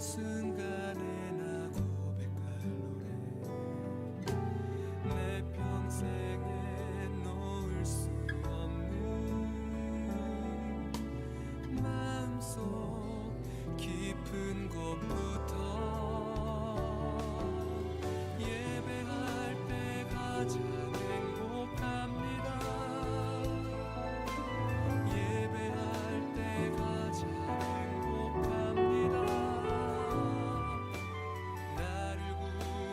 순간에 나 고백할 노래 내 평생에 놓을 수 없는 마음속 깊은 곳부터 예배할 때 가장 행복합니다. 예배할 때 가장 행복합니다. 나를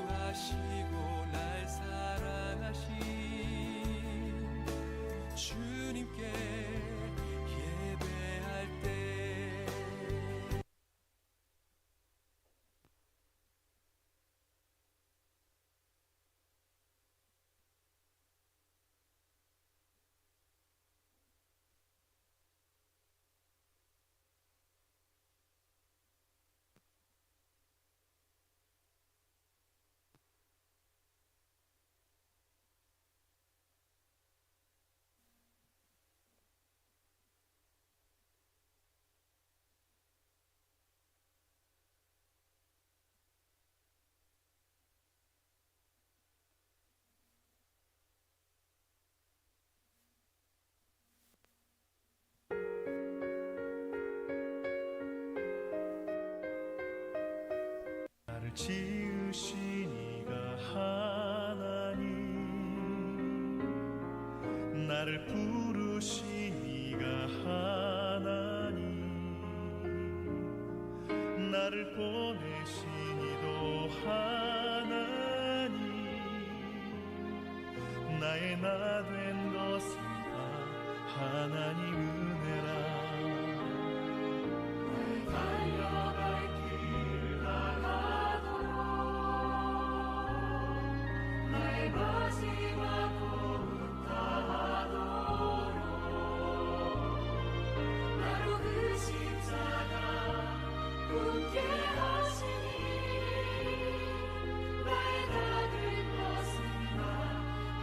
구하시고 날 사랑하신 주님께 예배할 때 나를 지으신 이가 하나님, 나를 부르신 이가 하나님, 나를 보내신 이도 하나님, 나의 나 된 것은 다 하나님 은혜라.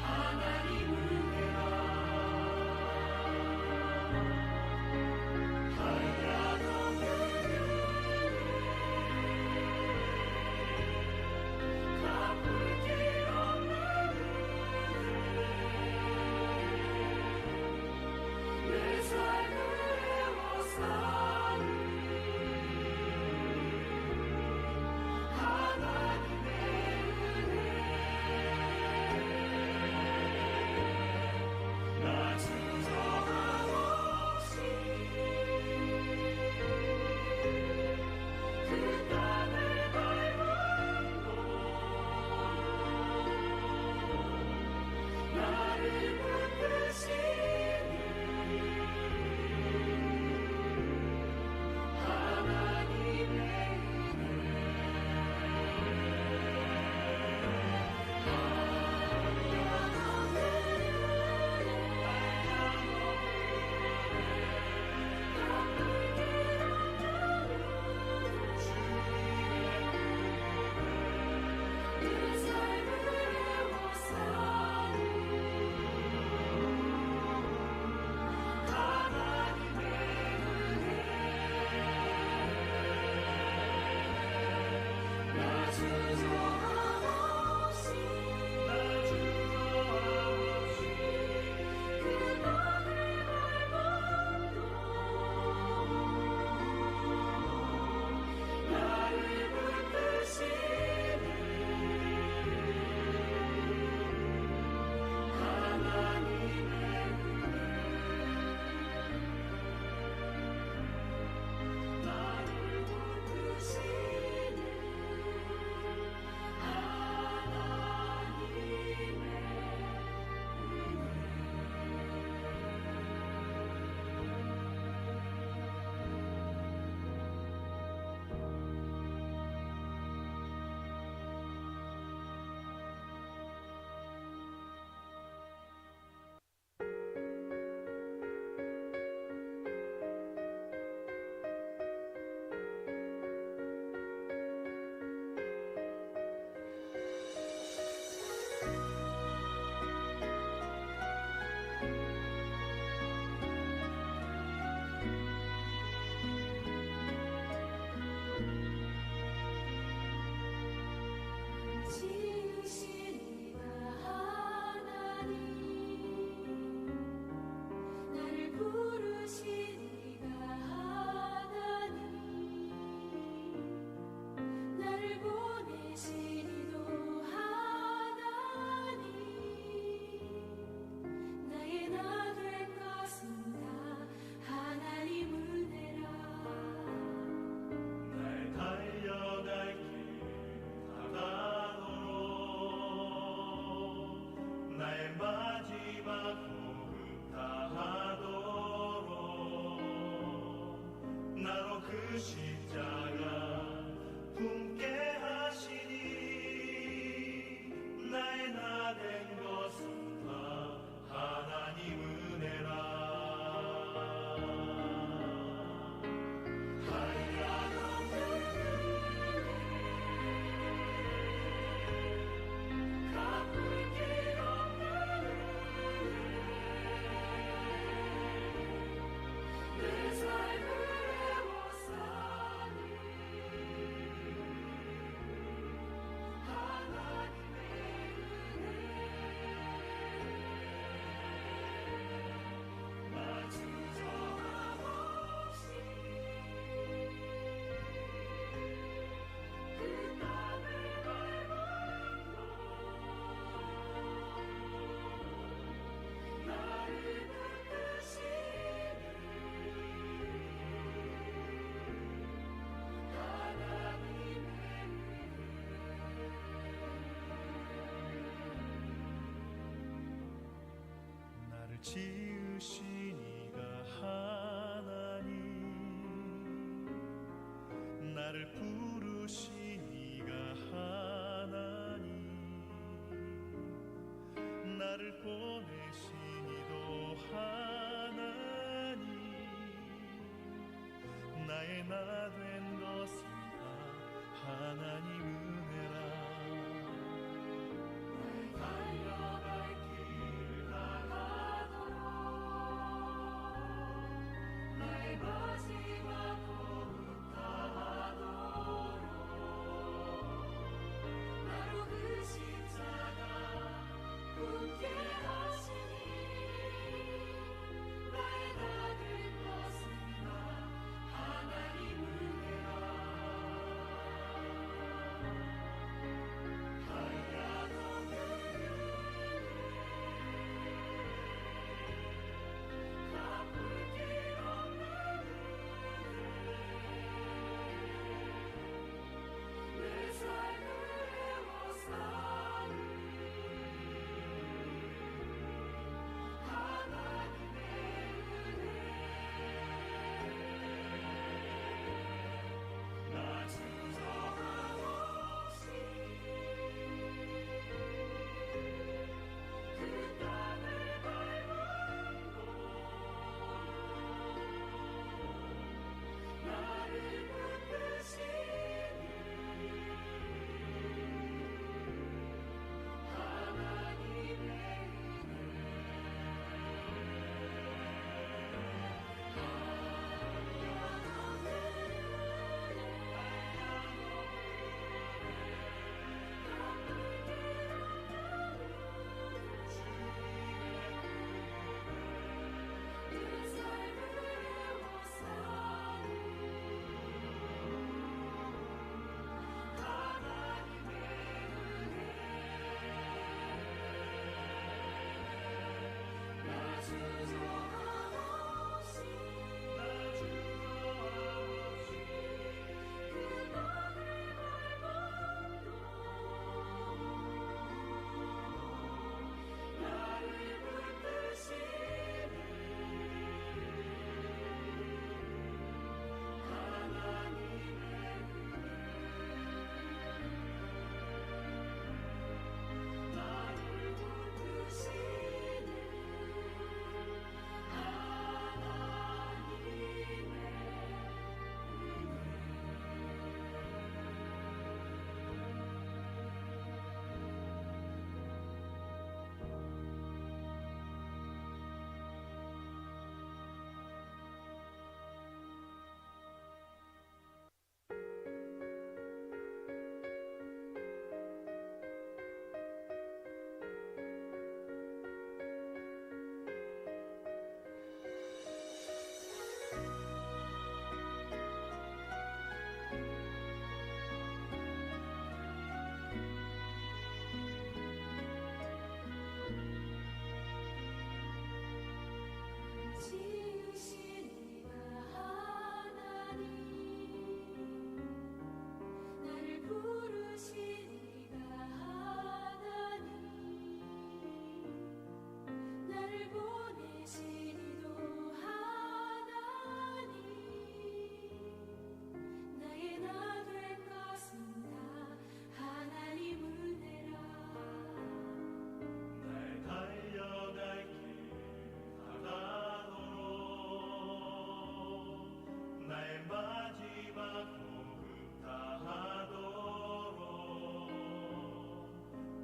하나님 은혜라. 나로 그 십자가 품게 하시니 나의 나 된 것은 다 하나님 은혜라. 지으신 이가 하나님, 나를 부르신 이가 하나님, 나를 보내신 이도 하나님, 나의 나 된 것은 다 하나님 은혜라.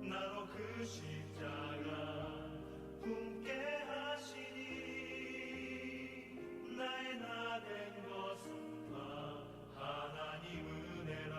나로 그 십자가 품게 하시니 나의 나 된 것은 다 하나님 은혜라.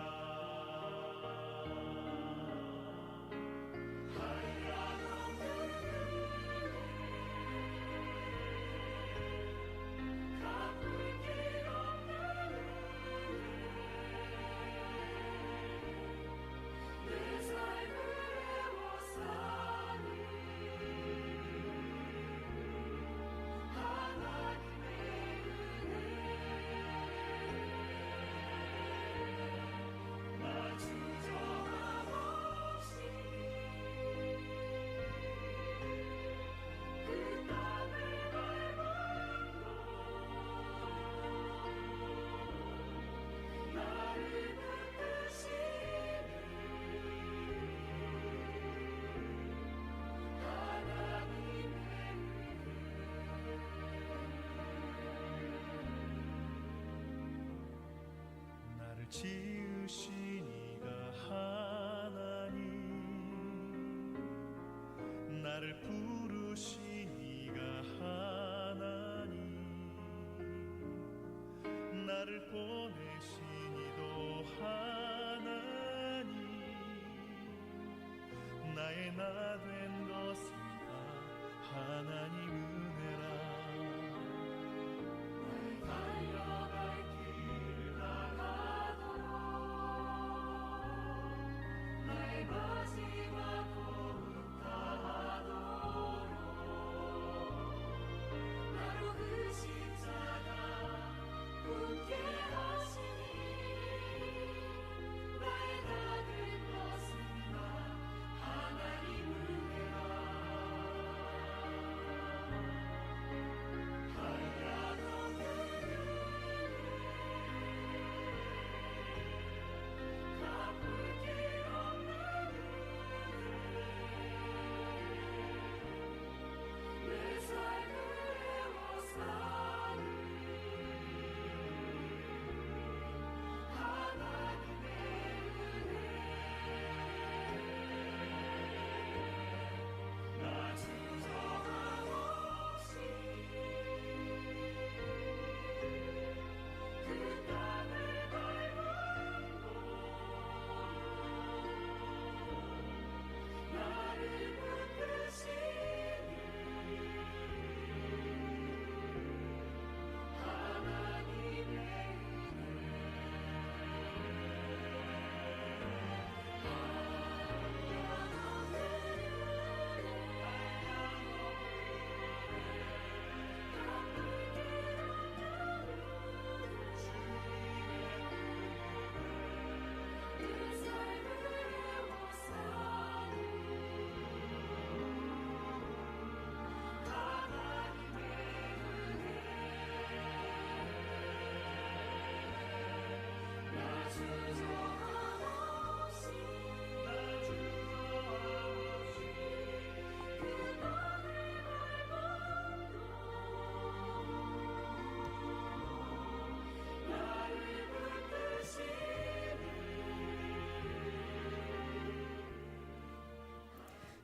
나를 지으신 이가 하나님, 나를 부르신 이가 하나님, 나를 보내신 이도 하나님, 나의 나 된 것은 다 하나님 은혜라. 달려갈 길 나가도록 나의 마지막 꿈은 다하도록 나로 그 십자가 품게 하시니 나의 나 된 것은 다 하나님 은혜라.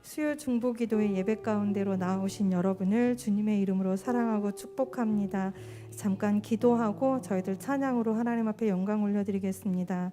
수요 중보기도의 예배 가운데로 나오신 여러분을 주님의 이름으로 사랑하고 축복합니다. 잠깐 기도하고 저희들 찬양으로 하나님 앞에 영광 올려드리겠습니다.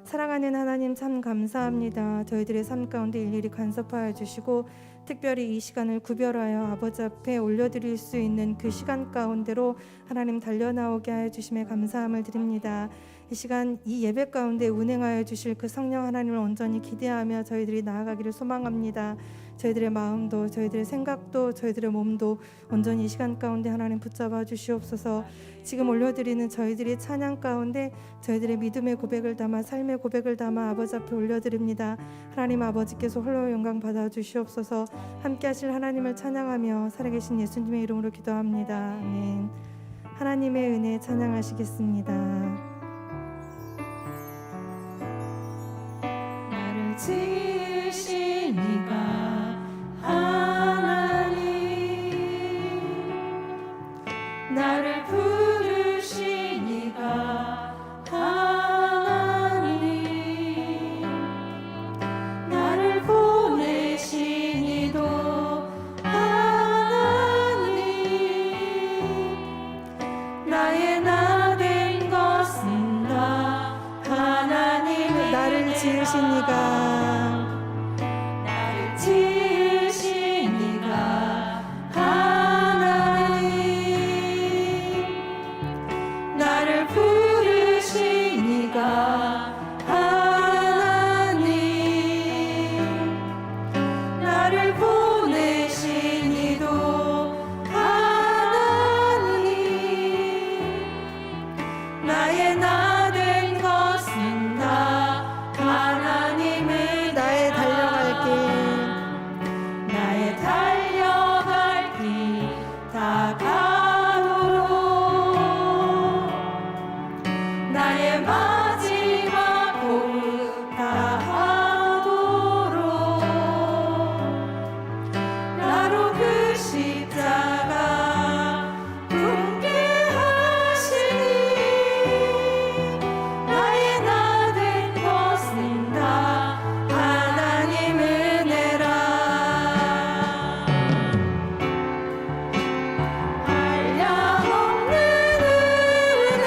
사랑하는 하나님 참 감사합니다. 저희들의 삶 가운데 일일이 간섭하여 주시고 특별히 이 시간을 구별하여 아버지 앞에 올려드릴 수 있는 그 시간 가운데로 하나님 달려나오게 하여 주심에 감사함을 드립니다. 이 시간 이 예배 가운데 운행하여 주실 그 성령 하나님을 온전히 기대하며 저희들이 나아가기를 소망합니다. 저희들의 마음도 저희들의 생각도 저희들의 몸도 온전히 이 시간 가운데 하나님 붙잡아 주시옵소서. 지금 올려드리는 저희들의 찬양 가운데 저희들의 믿음의 고백을 담아 삶의 고백을 담아 아버지 앞에 올려드립니다. 하나님 아버지께서 홀로 영광 받아 주시옵소서. 함께 하실 하나님을 찬양하며 살아계신 예수님의 이름으로 기도합니다. 아멘. 하나님의 은혜 찬양하시겠습니다. 나를 지으신 이가 하나님, 나를 부르신 이가 하나님, 지으신 이가 나를 지으신 이가 하나님 나를 부르신 이가 하나님 나를 보내신 이도 하나님 나의 나 된 것은 다 하나님의 나의 달려갈 길 나의 달려갈 길 다 가도록 나의 마지막 호흡 다하도록 나로 그 십자가 품게 하시니 나의 나 된 것은 다 하나님 은혜라 한량없는 은혜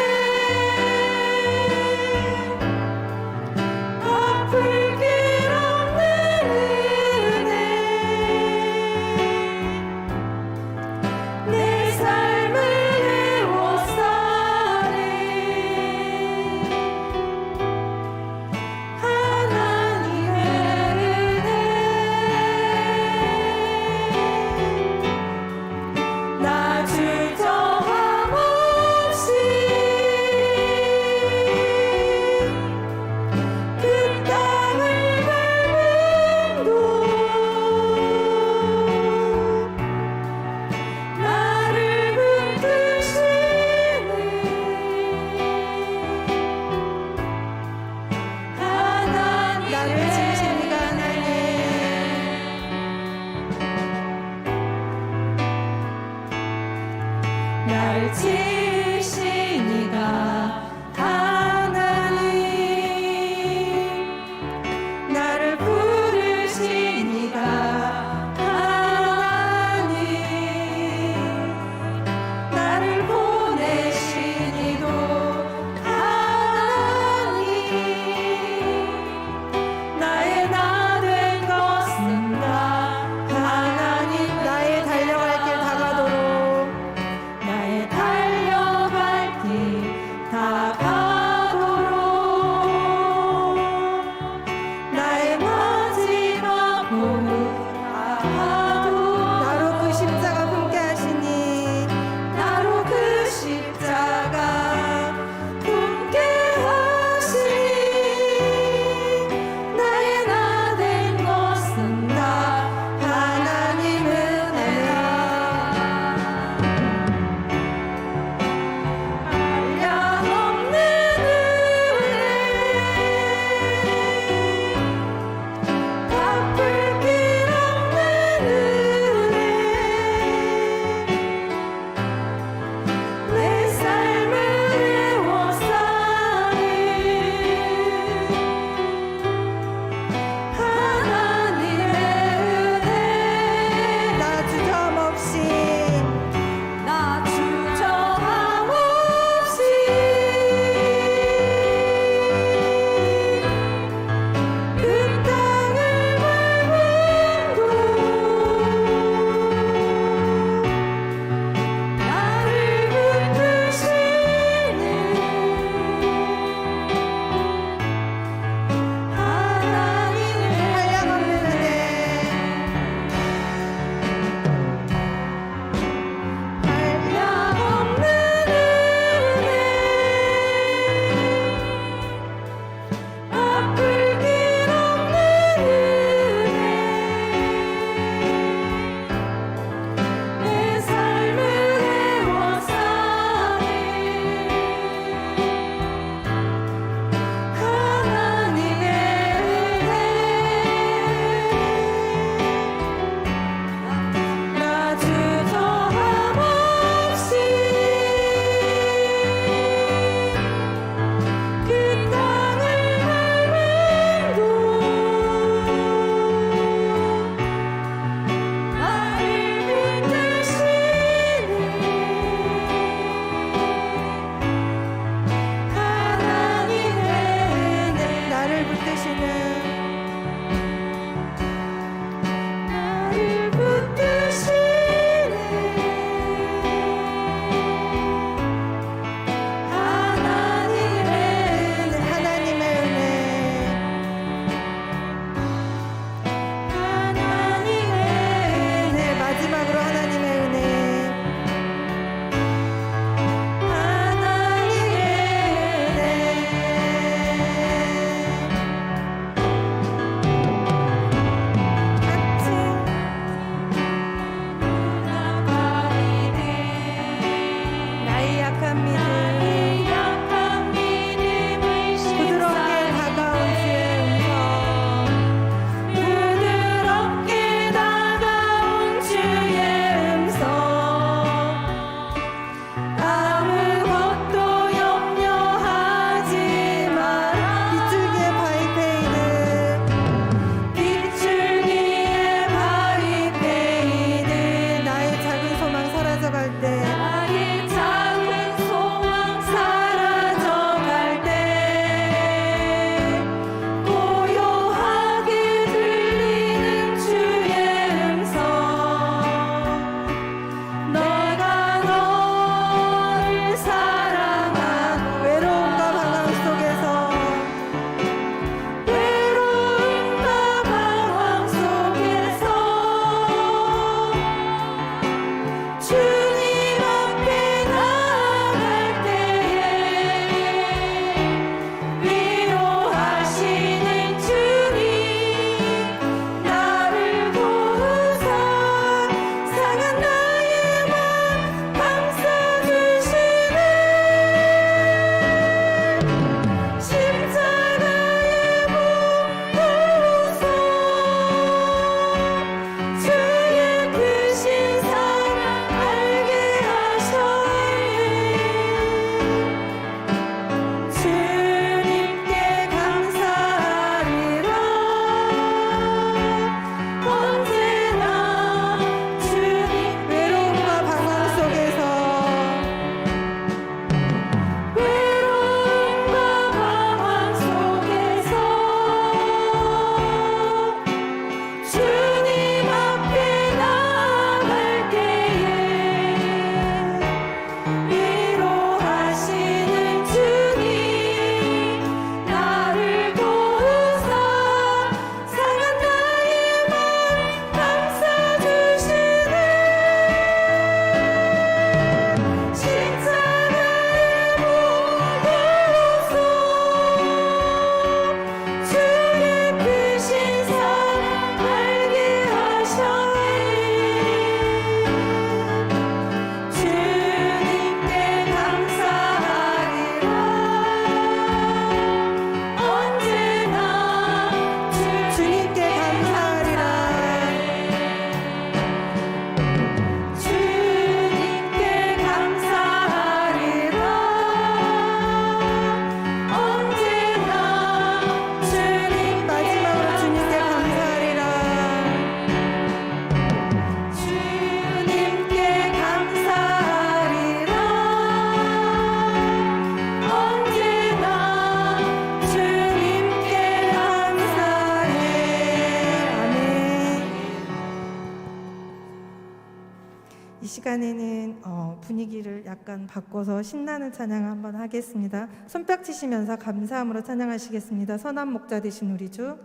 시간에는 분위기를 약간 바꿔서 신나는 찬양 한번 하겠습니다. 손뼉 치시면서 감사함으로 찬양하시겠습니다. 선한 목자 되신 우리 주.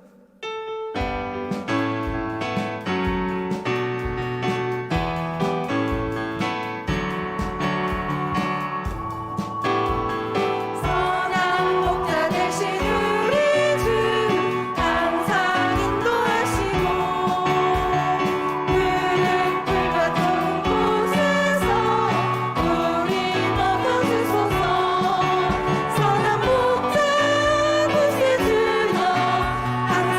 선한 목자 되신 우리 주 항상 인도하시고 푸른 풀 같은 곳에서 우리 먹어주소서. 선한 목자 되신 주여 항상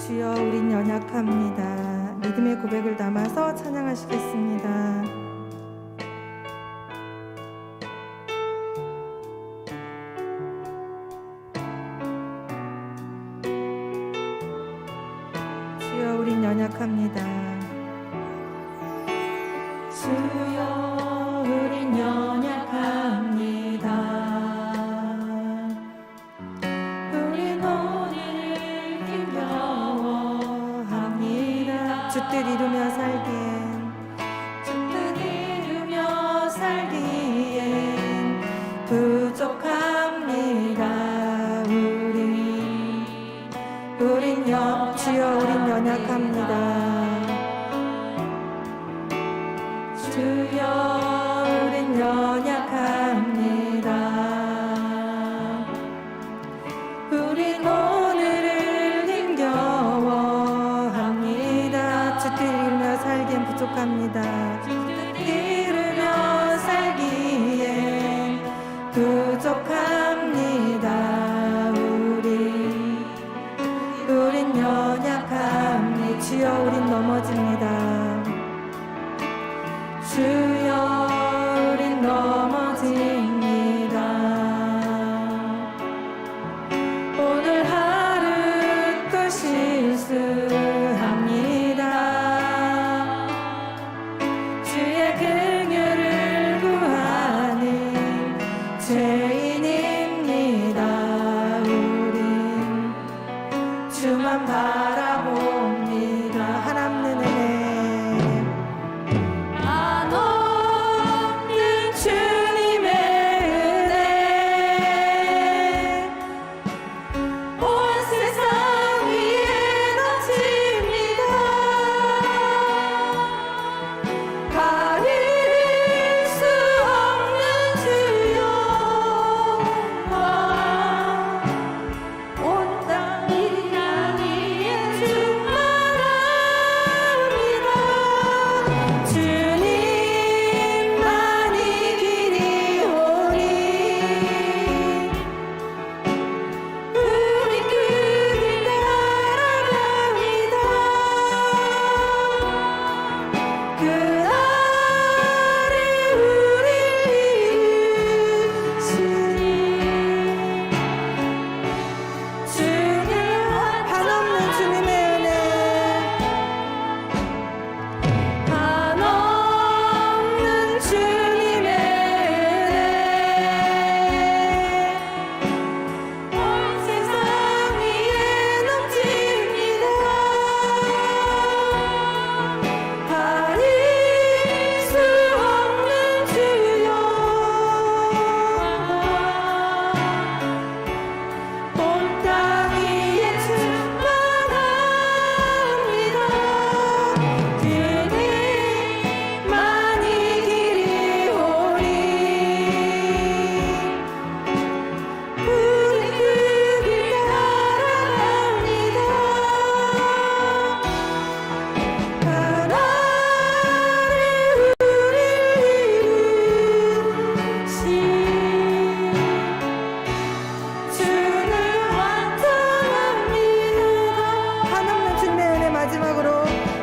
주여 우린 연약합니다. 믿음의 고백을 담아서 찬양하시겠습니다. 주여 우린 연약합니다. 주여 우린 연약합니다. 우린 오늘을 힘겨워합니다. 주뜻 이루며 살기엔 주뜻 이루며 살기엔 부족합니다. 주여 우린 연약합니다. 주여 우린 연약합니다. 우린 오늘을 힘겨워합니다. 주뜻 이루며 살기엔 부족합니다. 주뜻 이루며 살기엔 부족합니다. 우린 연약합니다. 주여 우린 넘어집니다. 주여 우린 넘어집니다. 오늘 하루 또 실수합니다. 주의 긍휼을 구하는 죄인입니다. 우린 주만 바라봅니다. 하나님의 은혜 한없는 주님의 은혜 온 세상 위에 넘칩니다. 가릴 수 없는 주여 온 땅이 위에 충만합니다. 주님만이 길이 오니 우리 그 길 따라갑니다. 그 아래 우리 이루시니 주는 한없는 주님의 은혜 한없는 주님의 은혜 온 세상 위에 넘칩니다. 가릴 수 없는 주여 온 땅 위에 충만합니다. 주님만이 길이 오니 우리 그 길 따라갑니다. 하나님 우리를 이루신 주는 완전합니다. 한없는 주님의 은혜 마지막으로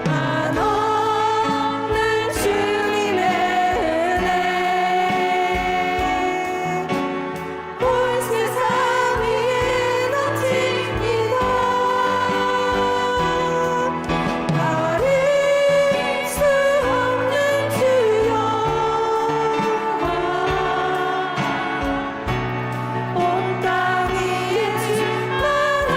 한없는 주님의 은혜 온 세상 위에 넘칩니다. 가릴 수 없는 주여 온 땅 위에 충만합니다.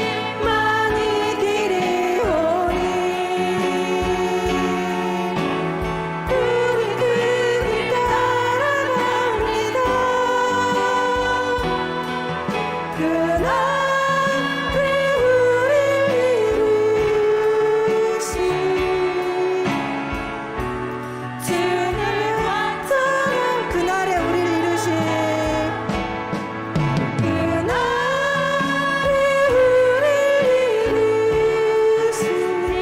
주님만이 길이 오니 우리 그 길 따라갑니다. 그날에 우리를 이루신 주는 완전한 그날에 우리를 이루신 그날에 우리를 이루시니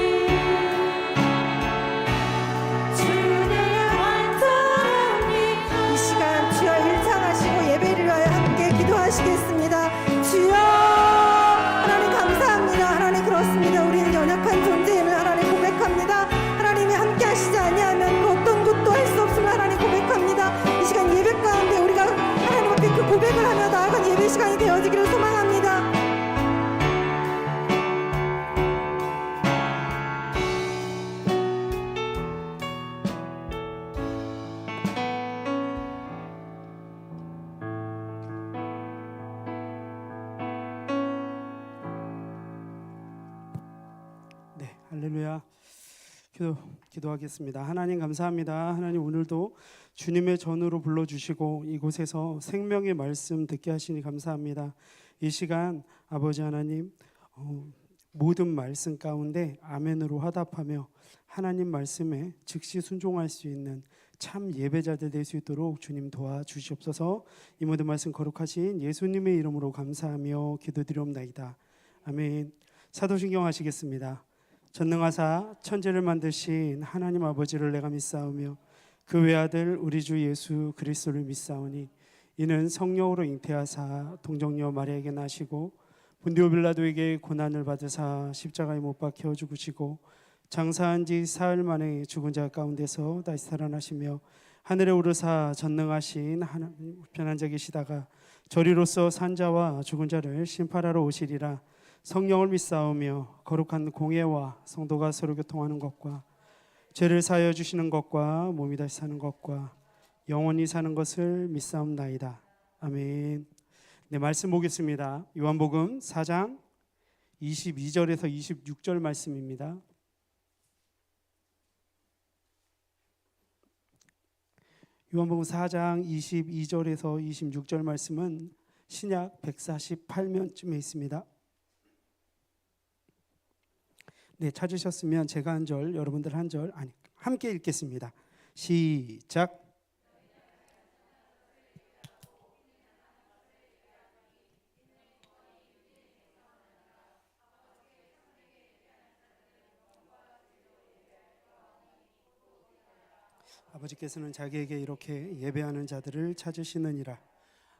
주는 완전합니다. 이 시간 주여 일창하시고 예배를 위하여 함께 기도하시겠습니다. 기도의 시간이 되어지기를 소망합니다. 네, 할렐루야. 기도하겠습니다. 하나님 감사합니다. 하나님 오늘도 주님의 전으로 불러주시고 이곳에서 생명의 말씀 듣게 하시니 감사합니다. 이 시간 아버지 하나님 모든 말씀 가운데 아멘으로 화답하며 하나님 말씀에 즉시 순종할 수 있는 참 예배자들 될 수 있도록 주님 도와주시옵소서. 이 모든 말씀 거룩하신 예수님의 이름으로 감사하며 기도드리옵나이다. 아멘. 사도신경 하시겠습니다. 전능하사 천지를 만드신 하나님 아버지를 내가 믿사오며 그 외아들 우리 주 예수 그리스도를 믿사오니 이는 성령으로 잉태하사 동정녀 마리아에게 나시고 본디오 빌라도에게 고난을 받으사 십자가에 못 박혀 죽으시고 장사한 지 사흘 만에 죽은 자 가운데서 다시 살아나시며 하늘에 오르사 전능하신 하나님 우편한 자 계시다가 저리로서 산 자와 죽은 자를 심판하러 오시리라. 성령을 믿사오며 거룩한 공예와 성도가 서로 교통하는 것과 죄를 사하여 주시는 것과 몸이 다시 사는 것과 영원히 사는 것을 믿사옵나이다. 아멘. 네, 말씀 보겠습니다. 요한복음 4장 22절에서 26절 말씀입니다. 요한복음 4장 22절에서 26절 말씀은 신약 148면쯤에 있습니다. 네, 찾으셨으면 제가 한 절, 여러분들 한 절, 함께 읽겠습니다. 시작. 아버지께서는 자기에게 이렇게 예배하는 자들을 찾으시느니라.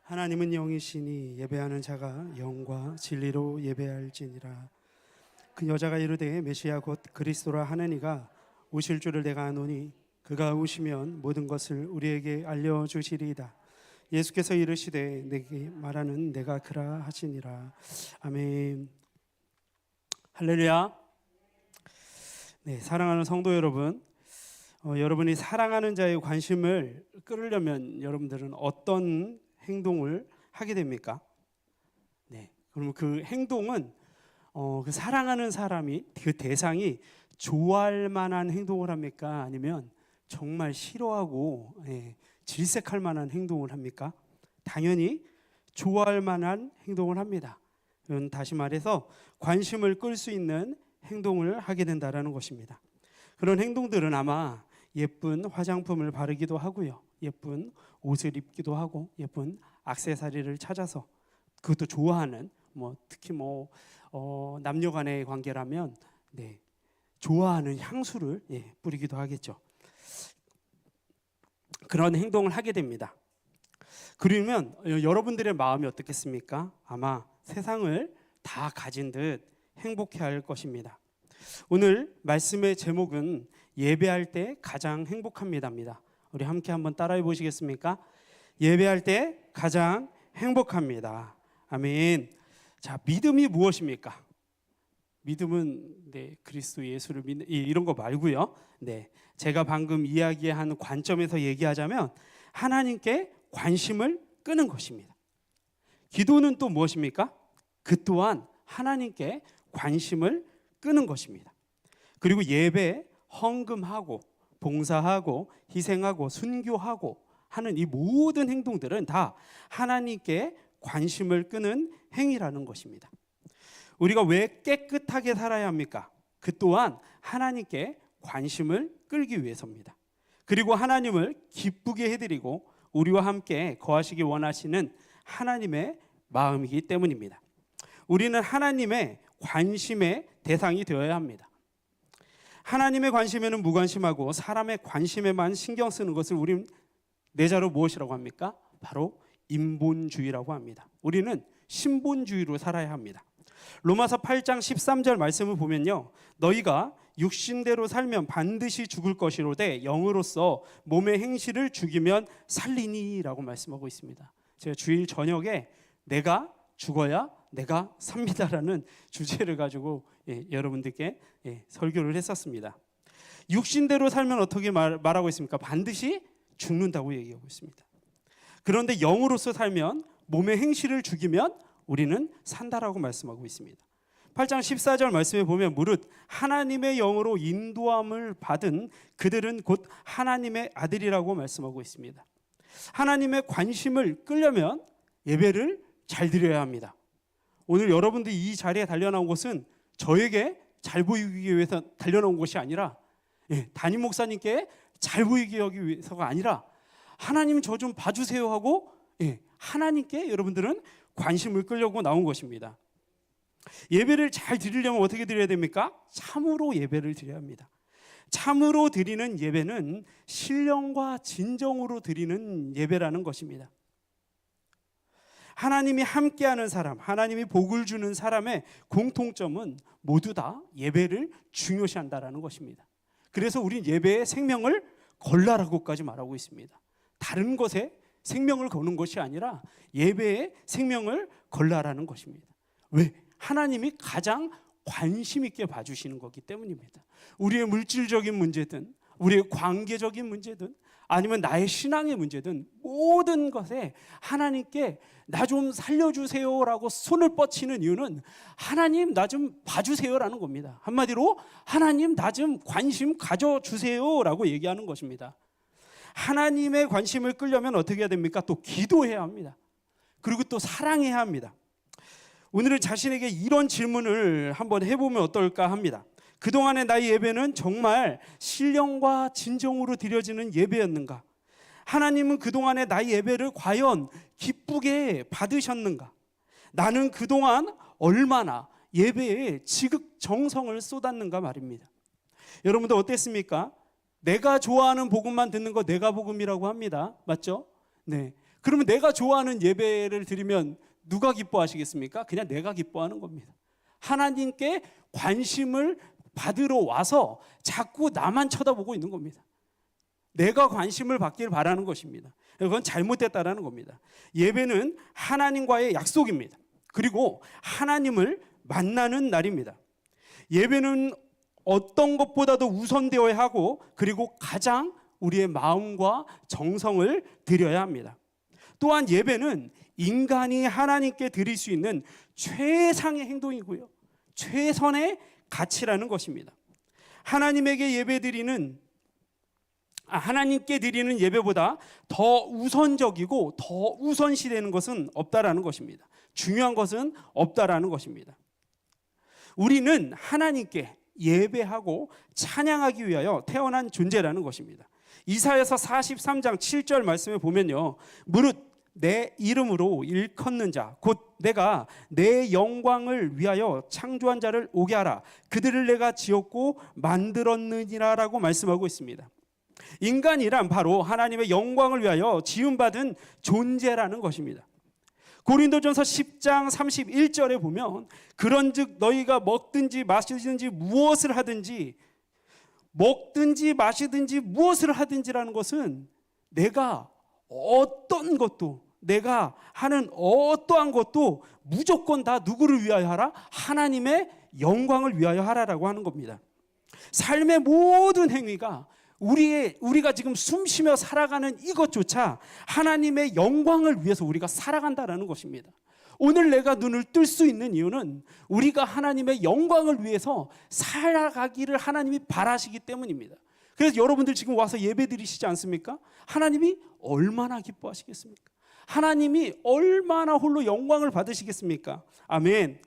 하나님은 영이시니 예배하는 자가 영과 진리로 예배할지니라. 그 여자가 이르되 메시아 곧 그리스도라 하느니가 오실 줄을 내가 아노니 그가 오시면 모든 것을 우리에게 알려주시리이다. 예수께서 이르시되 내게 말하는 내가 그라 하시니라. 아멘. 할렐루야. 네, 사랑하는 성도 여러분, 여러분이 사랑하는 자의 관심을 끌으려면 여러분들은 어떤 행동을 하게 됩니까? 네, 그러면 그 행동은 그 사랑하는 사람이 그 대상이 좋아할 만한 행동을 합니까? 아니면 정말 싫어하고 질색할 만한 행동을 합니까? 당연히 좋아할 만한 행동을 합니다. 이건 다시 말해서 관심을 끌 수 있는 행동을 하게 된다라는 것입니다. 그런 행동들은 아마 예쁜 화장품을 바르기도 하고요, 예쁜 옷을 입기도 하고 예쁜 액세서리를 찾아서 그것도 좋아하는 특히 남녀간의 관계라면 좋아하는 향수를 뿌리기도 하겠죠. 그런 행동을 하게 됩니다. 그러면 여러분들의 마음이 어떻겠습니까? 아마 세상을 다 가진 듯 행복해할 것입니다. 오늘 말씀의 제목은 예배할 때 가장 행복합니다입니다. 우리 함께 한번 따라해 보시겠습니까? 예배할 때 가장 행복합니다. 아멘. 자, 믿음이 무엇입니까? 믿음은 그리스도 예수를 믿는 이런 거 말고요. 제가 방금 이야기한 관점에서 얘기하자면 하나님께 관심을 끄는 것입니다. 기도는 또 무엇입니까? 그 또한 하나님께 관심을 끄는 것입니다. 그리고 예배, 헌금하고 봉사하고 희생하고 순교하고 하는 이 모든 행동들은 다 하나님께 관심을 끄는 행위라는 것입니다. 우리가 왜 깨끗하게 살아야 합니까? 그 또한 하나님께 관심을 끌기 위해서입니다. 그리고 하나님을 기쁘게 해드리고 우리와 함께 거하시기 원하시는 하나님의 마음이기 때문입니다. 우리는 하나님의 관심의 대상이 되어야 합니다. 하나님의 관심에는 무관심하고 사람의 관심에만 신경 쓰는 것을 우리는 내자로 무엇이라고 합니까? 바로 인본주의라고 합니다. 우리는 신본주의로 살아야 합니다. 로마서 8장 13절 말씀을 보면요, 너희가 육신대로 살면 반드시 죽을 것이로되 영으로서 몸의 행실을 죽이면 살리니 라고 말씀하고 있습니다. 제가 주일 저녁에 내가 죽어야 내가 삽니다라는 주제를 가지고 여러분들께 설교를 했었습니다. 육신대로 살면 어떻게 말하고 있습니까? 반드시 죽는다고 얘기하고 있습니다. 그런데 영으로서 살면 몸의 행실을 죽이면 우리는 산다라고 말씀하고 있습니다. 8장 14절 말씀에 보면 무릇 하나님의 영으로 인도함을 받은 그들은 곧 하나님의 아들이라고 말씀하고 있습니다. 하나님의 관심을 끌려면 예배를 잘 드려야 합니다. 오늘 여러분들이 이 자리에 달려나온 것은 저에게 잘 보이기 위해서 달려나온 것이 아니라 담임 목사님께 잘 보이기 위해서가 아니라 하나님 저 좀 봐주세요 하고 하나님께 여러분들은 관심을 끌려고 나온 것입니다. 예배를 잘 드리려면 어떻게 드려야 됩니까? 참으로 예배를 드려야 합니다. 참으로 드리는 예배는 신령과 진정으로 드리는 예배라는 것입니다. 하나님이 함께하는 사람, 하나님이 복을 주는 사람의 공통점은 모두 다 예배를 중요시한다라는 것입니다. 그래서 우린 예배에 생명을 걸라라고까지 말하고 있습니다. 다른 것에 생명을 거는 것이 아니라 예배에 생명을 걸라라는 것입니다. 왜? 하나님이 가장 관심 있게 봐주시는 거기 때문입니다. 우리의 물질적인 문제든 우리의 관계적인 문제든 아니면 나의 신앙의 문제든 모든 것에 하나님께 나 좀 살려주세요라고 손을 뻗치는 이유는 하나님 나 좀 봐주세요라는 겁니다. 한마디로 하나님 나 좀 관심 가져주세요라고 얘기하는 것입니다. 하나님의 관심을 끌려면 어떻게 해야 됩니까? 또 기도해야 합니다. 그리고 또 사랑해야 합니다. 오늘은 자신에게 이런 질문을 한번 해보면 어떨까 합니다. 그동안의 나의 예배는 정말 신령과 진정으로 드려지는 예배였는가? 하나님은 그동안의 나의 예배를 과연 기쁘게 받으셨는가? 나는 그동안 얼마나 예배에 지극정성을 쏟았는가 말입니다. 여러분들 어땠습니까? 내가 좋아하는 복음만 듣는 거 내가 복음이라고 합니다. 맞죠? 네. 그러면 내가 좋아하는 예배를 드리면 누가 기뻐하시겠습니까? 그냥 내가 기뻐하는 겁니다. 하나님께 관심을 받으러 와서 자꾸 나만 쳐다보고 있는 겁니다. 내가 관심을 받길 바라는 것입니다. 그건 잘못됐다라는 겁니다. 예배는 하나님과의 약속입니다. 그리고 하나님을 만나는 날입니다. 예배는 어떤 것보다도 우선되어야 하고 그리고 가장 우리의 마음과 정성을 드려야 합니다. 또한 예배는 인간이 하나님께 드릴 수 있는 최상의 행동이고요. 최선의 가치라는 것입니다. 하나님께 드리는 예배보다 더 우선적이고 더 우선시되는 것은 없다라는 것입니다. 중요한 것은 없다라는 것입니다. 우리는 하나님께 예배하고 찬양하기 위하여 태어난 존재라는 것입니다. 이사야서 43장 7절 말씀에 보면요. 무릇 내 이름으로 일컫는 자 곧 내가 내 영광을 위하여 창조한 자를 오게 하라. 그들을 내가 지었고 만들었느니라 라고 말씀하고 있습니다. 인간이란 바로 하나님의 영광을 위하여 지음받은 존재라는 것입니다. 고린도전서 10장 31절에 보면 그런즉 너희가 먹든지 마시든지 무엇을 하든지 먹든지 마시든지 무엇을 하든지라는 것은 내가 어떤 것도 내가 하는 어떠한 것도 무조건 다 누구를 위하여 하라? 하나님의 영광을 위하여 하라라고 하는 겁니다. 삶의 모든 행위가 우리가 지금 숨쉬며 살아가는 이것조차 하나님의 영광을 위해서 우리가 살아간다라는 것입니다. 오늘 내가 눈을 뜰 수 있는 이유는 우리가 하나님의 영광을 위해서 살아가기를 하나님이 바라시기 때문입니다. 그래서 여러분들 지금 와서 예배 드리시지 않습니까? 하나님이 얼마나 기뻐하시겠습니까? 하나님이 얼마나 홀로 영광을 받으시겠습니까? 아멘.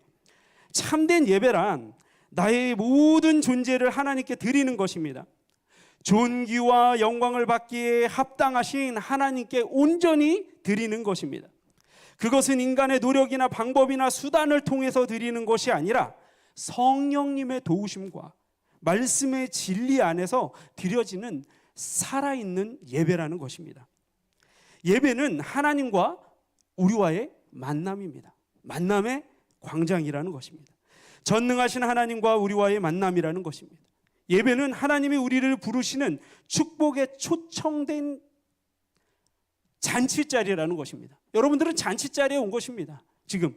참된 예배란 나의 모든 존재를 하나님께 드리는 것입니다. 존귀와 영광을 받기에 합당하신 하나님께 온전히 드리는 것입니다. 그것은 인간의 노력이나 방법이나 수단을 통해서 드리는 것이 아니라 성령님의 도우심과 말씀의 진리 안에서 드려지는 살아있는 예배라는 것입니다. 예배는 하나님과 우리와의 만남입니다. 만남의 광장이라는 것입니다. 전능하신 하나님과 우리와의 만남이라는 것입니다. 예배는 하나님이 우리를 부르시는 축복에 초청된 잔치자리라는 것입니다. 여러분들은 잔치자리에 온 것입니다. 지금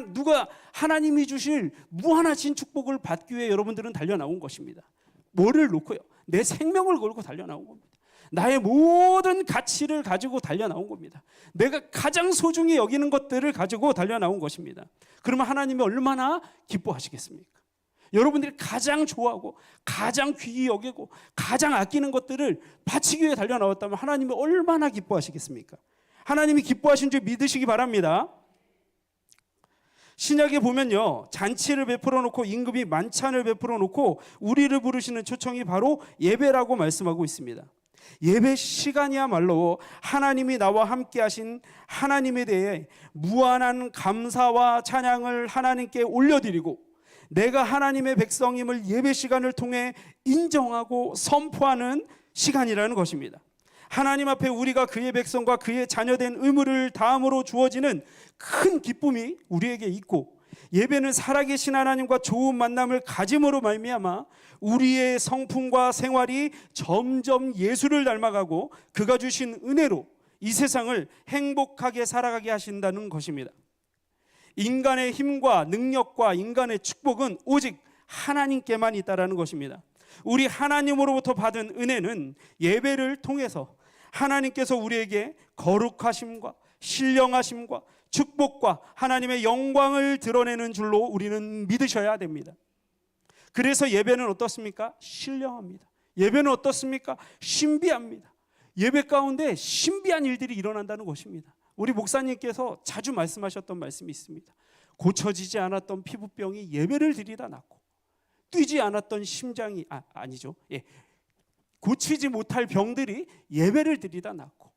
누가 하나님이 주실 무한하신 축복을 받기 위해 여러분들은 달려나온 것입니다. 뭐를 놓고요? 내 생명을 걸고 달려나온 겁니다. 나의 모든 가치를 가지고 달려나온 겁니다. 내가 가장 소중히 여기는 것들을 가지고 달려나온 것입니다. 그러면 하나님이 얼마나 기뻐하시겠습니까? 여러분들이 가장 좋아하고 가장 귀히 여기고 가장 아끼는 것들을 바치기 위해 달려나왔다면 하나님이 얼마나 기뻐하시겠습니까? 하나님이 기뻐하신 줄 믿으시기 바랍니다. 신약에 보면요, 잔치를 베풀어 놓고 임금이 만찬을 베풀어 놓고 우리를 부르시는 초청이 바로 예배라고 말씀하고 있습니다. 예배 시간이야말로 하나님이 나와 함께 하신 하나님에 대해 무한한 감사와 찬양을 하나님께 올려드리고 내가 하나님의 백성임을 예배 시간을 통해 인정하고 선포하는 시간이라는 것입니다. 하나님 앞에 우리가 그의 백성과 그의 자녀된 의무를 다함으로 주어지는 큰 기쁨이 우리에게 있고, 예배는 살아계신 하나님과 좋은 만남을 가짐으로 말미암아 우리의 성품과 생활이 점점 예수를 닮아가고 그가 주신 은혜로 이 세상을 행복하게 살아가게 하신다는 것입니다. 인간의 힘과 능력과 인간의 축복은 오직 하나님께만 있다라는 것입니다. 우리 하나님으로부터 받은 은혜는 예배를 통해서 하나님께서 우리에게 거룩하심과 신령하심과 축복과 하나님의 영광을 드러내는 줄로 우리는 믿으셔야 됩니다. 그래서 예배는 어떻습니까? 신령합니다. 예배는 어떻습니까? 신비합니다. 예배 가운데 신비한 일들이 일어난다는 것입니다. 우리 목사님께서 자주 말씀하셨던 말씀이 있습니다. 고쳐지지 않았던 피부병이 예배를 드리다 낫고, 뛰지 않았던 심장이 아니죠. 고치지 못할 병들이 예배를 드리다 낫고,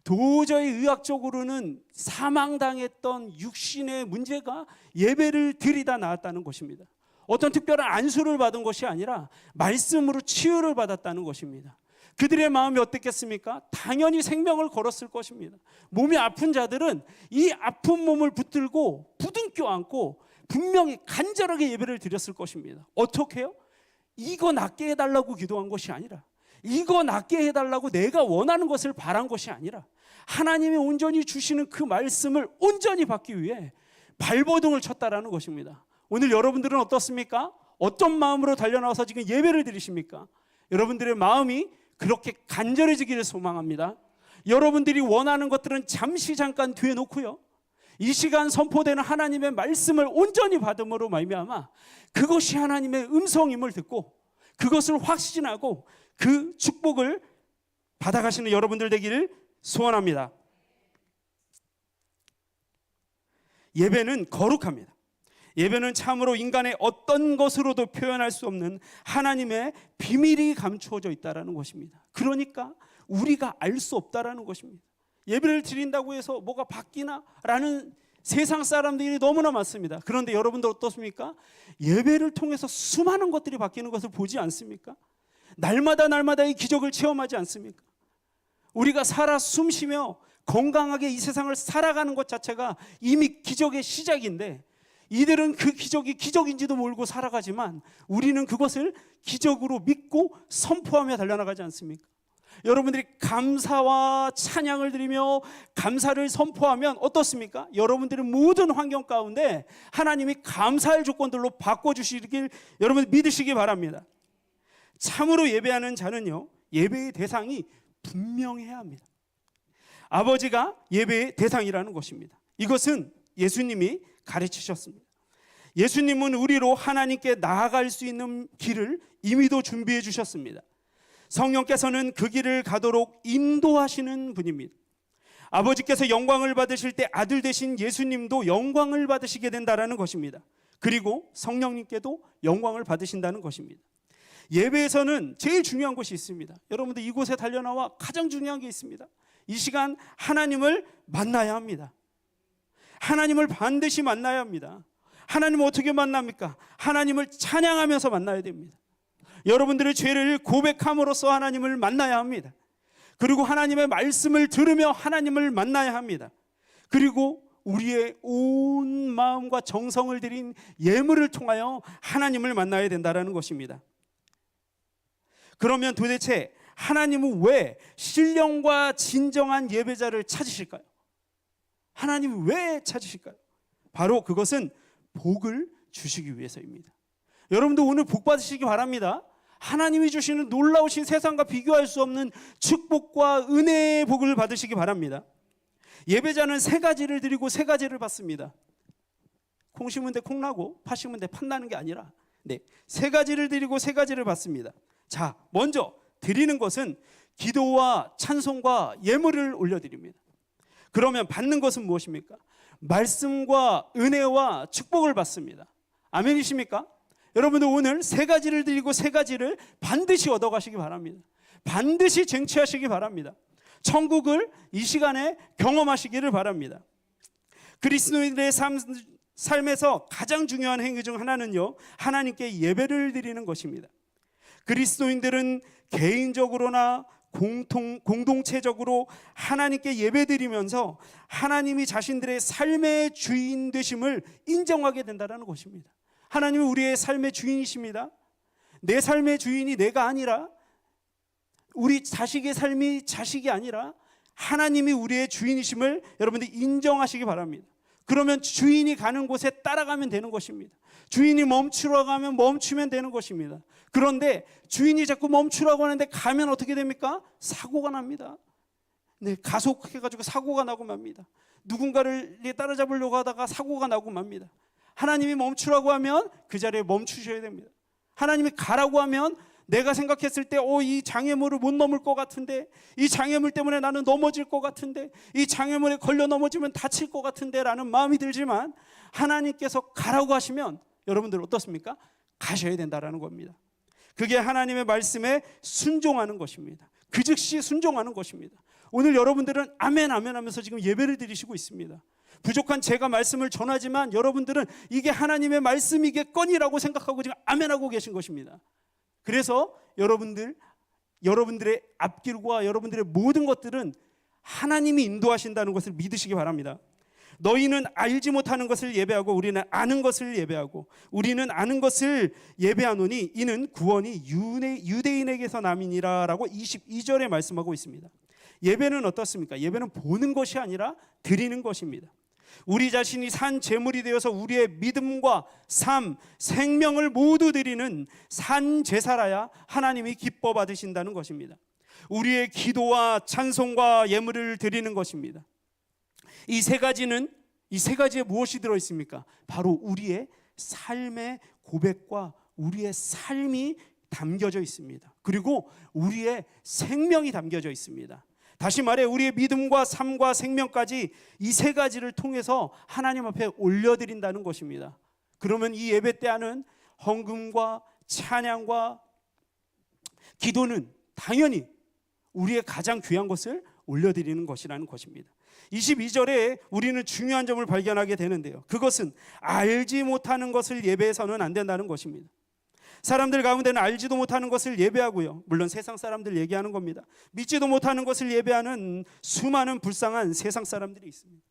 도저히 의학적으로는 사망당했던 육신의 문제가 예배를 드리다 나았다는 것입니다. 어떤 특별한 안수를 받은 것이 아니라 말씀으로 치유를 받았다는 것입니다. 그들의 마음이 어땠겠습니까? 당연히 생명을 걸었을 것입니다. 몸이 아픈 자들은 이 아픈 몸을 붙들고 부둥켜 안고 분명히 간절하게 예배를 드렸을 것입니다. 어떻게 해요? 이거 낫게 해달라고 기도한 것이 아니라, 이거 낫게 해달라고 내가 원하는 것을 바란 것이 아니라, 하나님이 온전히 주시는 그 말씀을 온전히 받기 위해 발버둥을 쳤다라는 것입니다. 오늘 여러분들은 어떻습니까? 어떤 마음으로 달려나와서 지금 예배를 드리십니까? 여러분들의 마음이 그렇게 간절해지기를 소망합니다. 여러분들이 원하는 것들은 잠깐 뒤에 놓고요, 이 시간 선포되는 하나님의 말씀을 온전히 받음으로 말미암아 그것이 하나님의 음성임을 듣고 그것을 확신하고 그 축복을 받아가시는 여러분들 되기를 소원합니다. 예배는 거룩합니다. 예배는 참으로 인간의 어떤 것으로도 표현할 수 없는 하나님의 비밀이 감추어져 있다는 것입니다. 그러니까 우리가 알 수 없다는 것입니다. 예배를 드린다고 해서 뭐가 바뀌나? 라는 세상 사람들이 너무나 많습니다. 그런데 여러분들 어떻습니까? 예배를 통해서 수많은 것들이 바뀌는 것을 보지 않습니까? 날마다 이 기적을 체험하지 않습니까? 우리가 살아 숨쉬며 건강하게 이 세상을 살아가는 것 자체가 이미 기적의 시작인데, 이들은 그 기적이 기적인지도 모르고 살아가지만 우리는 그것을 기적으로 믿고 선포하며 달려나가지 않습니까? 여러분들이 감사와 찬양을 드리며 감사를 선포하면 어떻습니까? 여러분들의 모든 환경 가운데 하나님이 감사할 조건들로 바꿔주시길 여러분 믿으시기 바랍니다. 참으로 예배하는 자는요, 예배의 대상이 분명해야 합니다. 아버지가 예배의 대상이라는 것입니다. 이것은 예수님이 가르치셨습니다. 예수님은 우리로 하나님께 나아갈 수 있는 길을 이미도 준비해 주셨습니다. 성령께서는 그 길을 가도록 인도하시는 분입니다. 아버지께서 영광을 받으실 때 아들 되신 예수님도 영광을 받으시게 된다는 것입니다. 그리고 성령님께도 영광을 받으신다는 것입니다. 예배에서는 제일 중요한 것이 있습니다. 여러분들 이곳에 달려나와 가장 중요한 게 있습니다. 이 시간 하나님을 만나야 합니다. 하나님을 반드시 만나야 합니다. 하나님을 어떻게 만납니까? 하나님을 찬양하면서 만나야 됩니다. 여러분들의 죄를 고백함으로써 하나님을 만나야 합니다. 그리고 하나님의 말씀을 들으며 하나님을 만나야 합니다. 그리고 우리의 온 마음과 정성을 들인 예물을 통하여 하나님을 만나야 된다는 것입니다. 그러면 도대체 하나님은 왜 신령과 진정한 예배자를 찾으실까요? 하나님은 왜 찾으실까요? 바로 그것은 복을 주시기 위해서입니다. 여러분도 오늘 복 받으시기 바랍니다. 하나님이 주시는 놀라우신 세상과 비교할 수 없는 축복과 은혜의 복을 받으시기 바랍니다. 예배자는 세 가지를 드리고 세 가지를 받습니다. 콩 심은 데 콩 나고 팥 심은 데 팥 나는 게 아니라 세 가지를 드리고 세 가지를 받습니다. 자, 먼저 드리는 것은 기도와 찬송과 예물을 올려드립니다. 그러면 받는 것은 무엇입니까? 말씀과 은혜와 축복을 받습니다. 아멘이십니까? 여러분들 오늘 세 가지를 드리고 세 가지를 반드시 얻어가시기 바랍니다. 반드시 쟁취하시기 바랍니다. 천국을 이 시간에 경험하시기를 바랍니다. 그리스도인들의 삶에서 가장 중요한 행위 중 하나는요, 하나님께 예배를 드리는 것입니다. 그리스도인들은 개인적으로나 공동체적으로 하나님께 예배드리면서 하나님이 자신들의 삶의 주인 되심을 인정하게 된다는 것입니다. 하나님은 우리의 삶의 주인이십니다. 내 삶의 주인이 내가 아니라, 우리 자식의 삶이 자식이 아니라 하나님이 우리의 주인이심을 여러분들이 인정하시기 바랍니다. 그러면 주인이 가는 곳에 따라가면 되는 것입니다. 주인이 멈추라고 하면 멈추면 되는 것입니다. 그런데 주인이 자꾸 멈추라고 하는데 가면 어떻게 됩니까? 사고가 납니다. 가속해가지고 사고가 나고 맙니다. 누군가를 따라잡으려고 하다가 사고가 나고 맙니다. 하나님이 멈추라고 하면 그 자리에 멈추셔야 됩니다. 하나님이 가라고 하면 내가 생각했을 때 이 장애물을 못 넘을 것 같은데, 이 장애물 때문에 나는 넘어질 것 같은데, 이 장애물에 걸려 넘어지면 다칠 것 같은데 라는 마음이 들지만, 하나님께서 가라고 하시면 여러분들 어떻습니까? 가셔야 된다라는 겁니다. 그게 하나님의 말씀에 순종하는 것입니다. 그 즉시 순종하는 것입니다. 오늘 여러분들은 아멘 아멘 하면서 지금 예배를 드리시고 있습니다. 부족한 제가 말씀을 전하지만 여러분들은 이게 하나님의 말씀이겠거니라고 생각하고 지금 아멘하고 계신 것입니다. 그래서 여러분들의 앞길과 여러분들의 모든 것들은 하나님이 인도하신다는 것을 믿으시기 바랍니다. 너희는 알지 못하는 것을 예배하고 우리는 아는 것을 예배하고 우리는 아는 것을 예배하노니 이는 구원이 유대인에게서 남이니라 라고 22절에 말씀하고 있습니다. 예배는 어떻습니까? 예배는 보는 것이 아니라 드리는 것입니다. 우리 자신이 산 제물이 되어서 우리의 믿음과 삶, 생명을 모두 드리는 산 제사라야 하나님이 기뻐 받으신다는 것입니다. 우리의 기도와 찬송과 예물을 드리는 것입니다. 이 세 가지에 무엇이 들어있습니까? 바로 우리의 삶의 고백과 우리의 삶이 담겨져 있습니다. 그리고 우리의 생명이 담겨져 있습니다. 다시 말해 우리의 믿음과 삶과 생명까지 이 세 가지를 통해서 하나님 앞에 올려드린다는 것입니다. 그러면 이 예배 때 하는 헌금과 찬양과 기도는 당연히 우리의 가장 귀한 것을 올려드리는 것이라는 것입니다. 22절에 우리는 중요한 점을 발견하게 되는데요, 그것은 알지 못하는 것을 예배해서는 안 된다는 것입니다. 사람들 가운데는 알지도 못하는 것을 예배하고요, 물론 세상 사람들 얘기하는 겁니다. 믿지도 못하는 것을 예배하는 수많은 불쌍한 세상 사람들이 있습니다.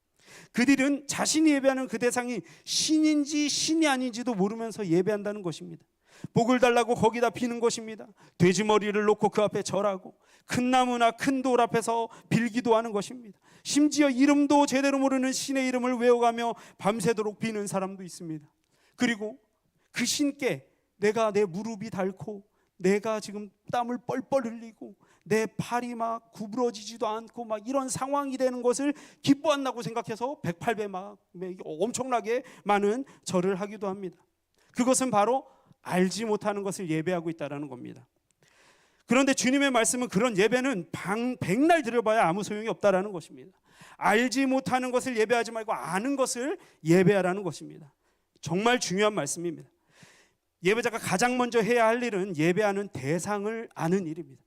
그들은 자신이 예배하는 그 대상이 신인지 신이 아닌지도 모르면서 예배한다는 것입니다. 복을 달라고 거기다 비는 것입니다. 돼지머리를 놓고 그 앞에 절하고 큰 나무나 큰 돌 앞에서 빌기도 하는 것입니다. 심지어 이름도 제대로 모르는 신의 이름을 외워가며 밤새도록 비는 사람도 있습니다. 그리고 그 신께 내가 내 무릎이 닳고 내가 지금 땀을 뻘뻘 흘리고 내 팔이 막 구부러지지도 않고 막 이런 상황이 되는 것을 기뻐한다고 생각해서 108배 막 엄청나게 많은 절을 하기도 합니다. 그것은 바로 알지 못하는 것을 예배하고 있다는 겁니다. 그런데 주님의 말씀은 그런 예배는 백날 들어봐야 아무 소용이 없다는 것입니다. 알지 못하는 것을 예배하지 말고 아는 것을 예배하라는 것입니다. 정말 중요한 말씀입니다. 예배자가 가장 먼저 해야 할 일은 예배하는 대상을 아는 일입니다.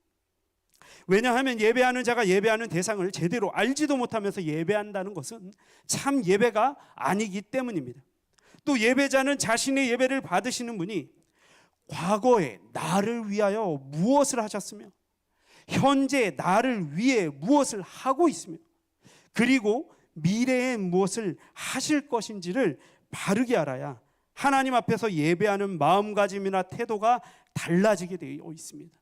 왜냐하면 예배하는 자가 예배하는 대상을 제대로 알지도 못하면서 예배한다는 것은 참 예배가 아니기 때문입니다. 또 예배자는 자신의 예배를 받으시는 분이 과거에 나를 위하여 무엇을 하셨으며 현재 나를 위해 무엇을 하고 있으며 그리고 미래에 무엇을 하실 것인지를 바르게 알아야 하나님 앞에서 예배하는 마음가짐이나 태도가 달라지게 되어 있습니다.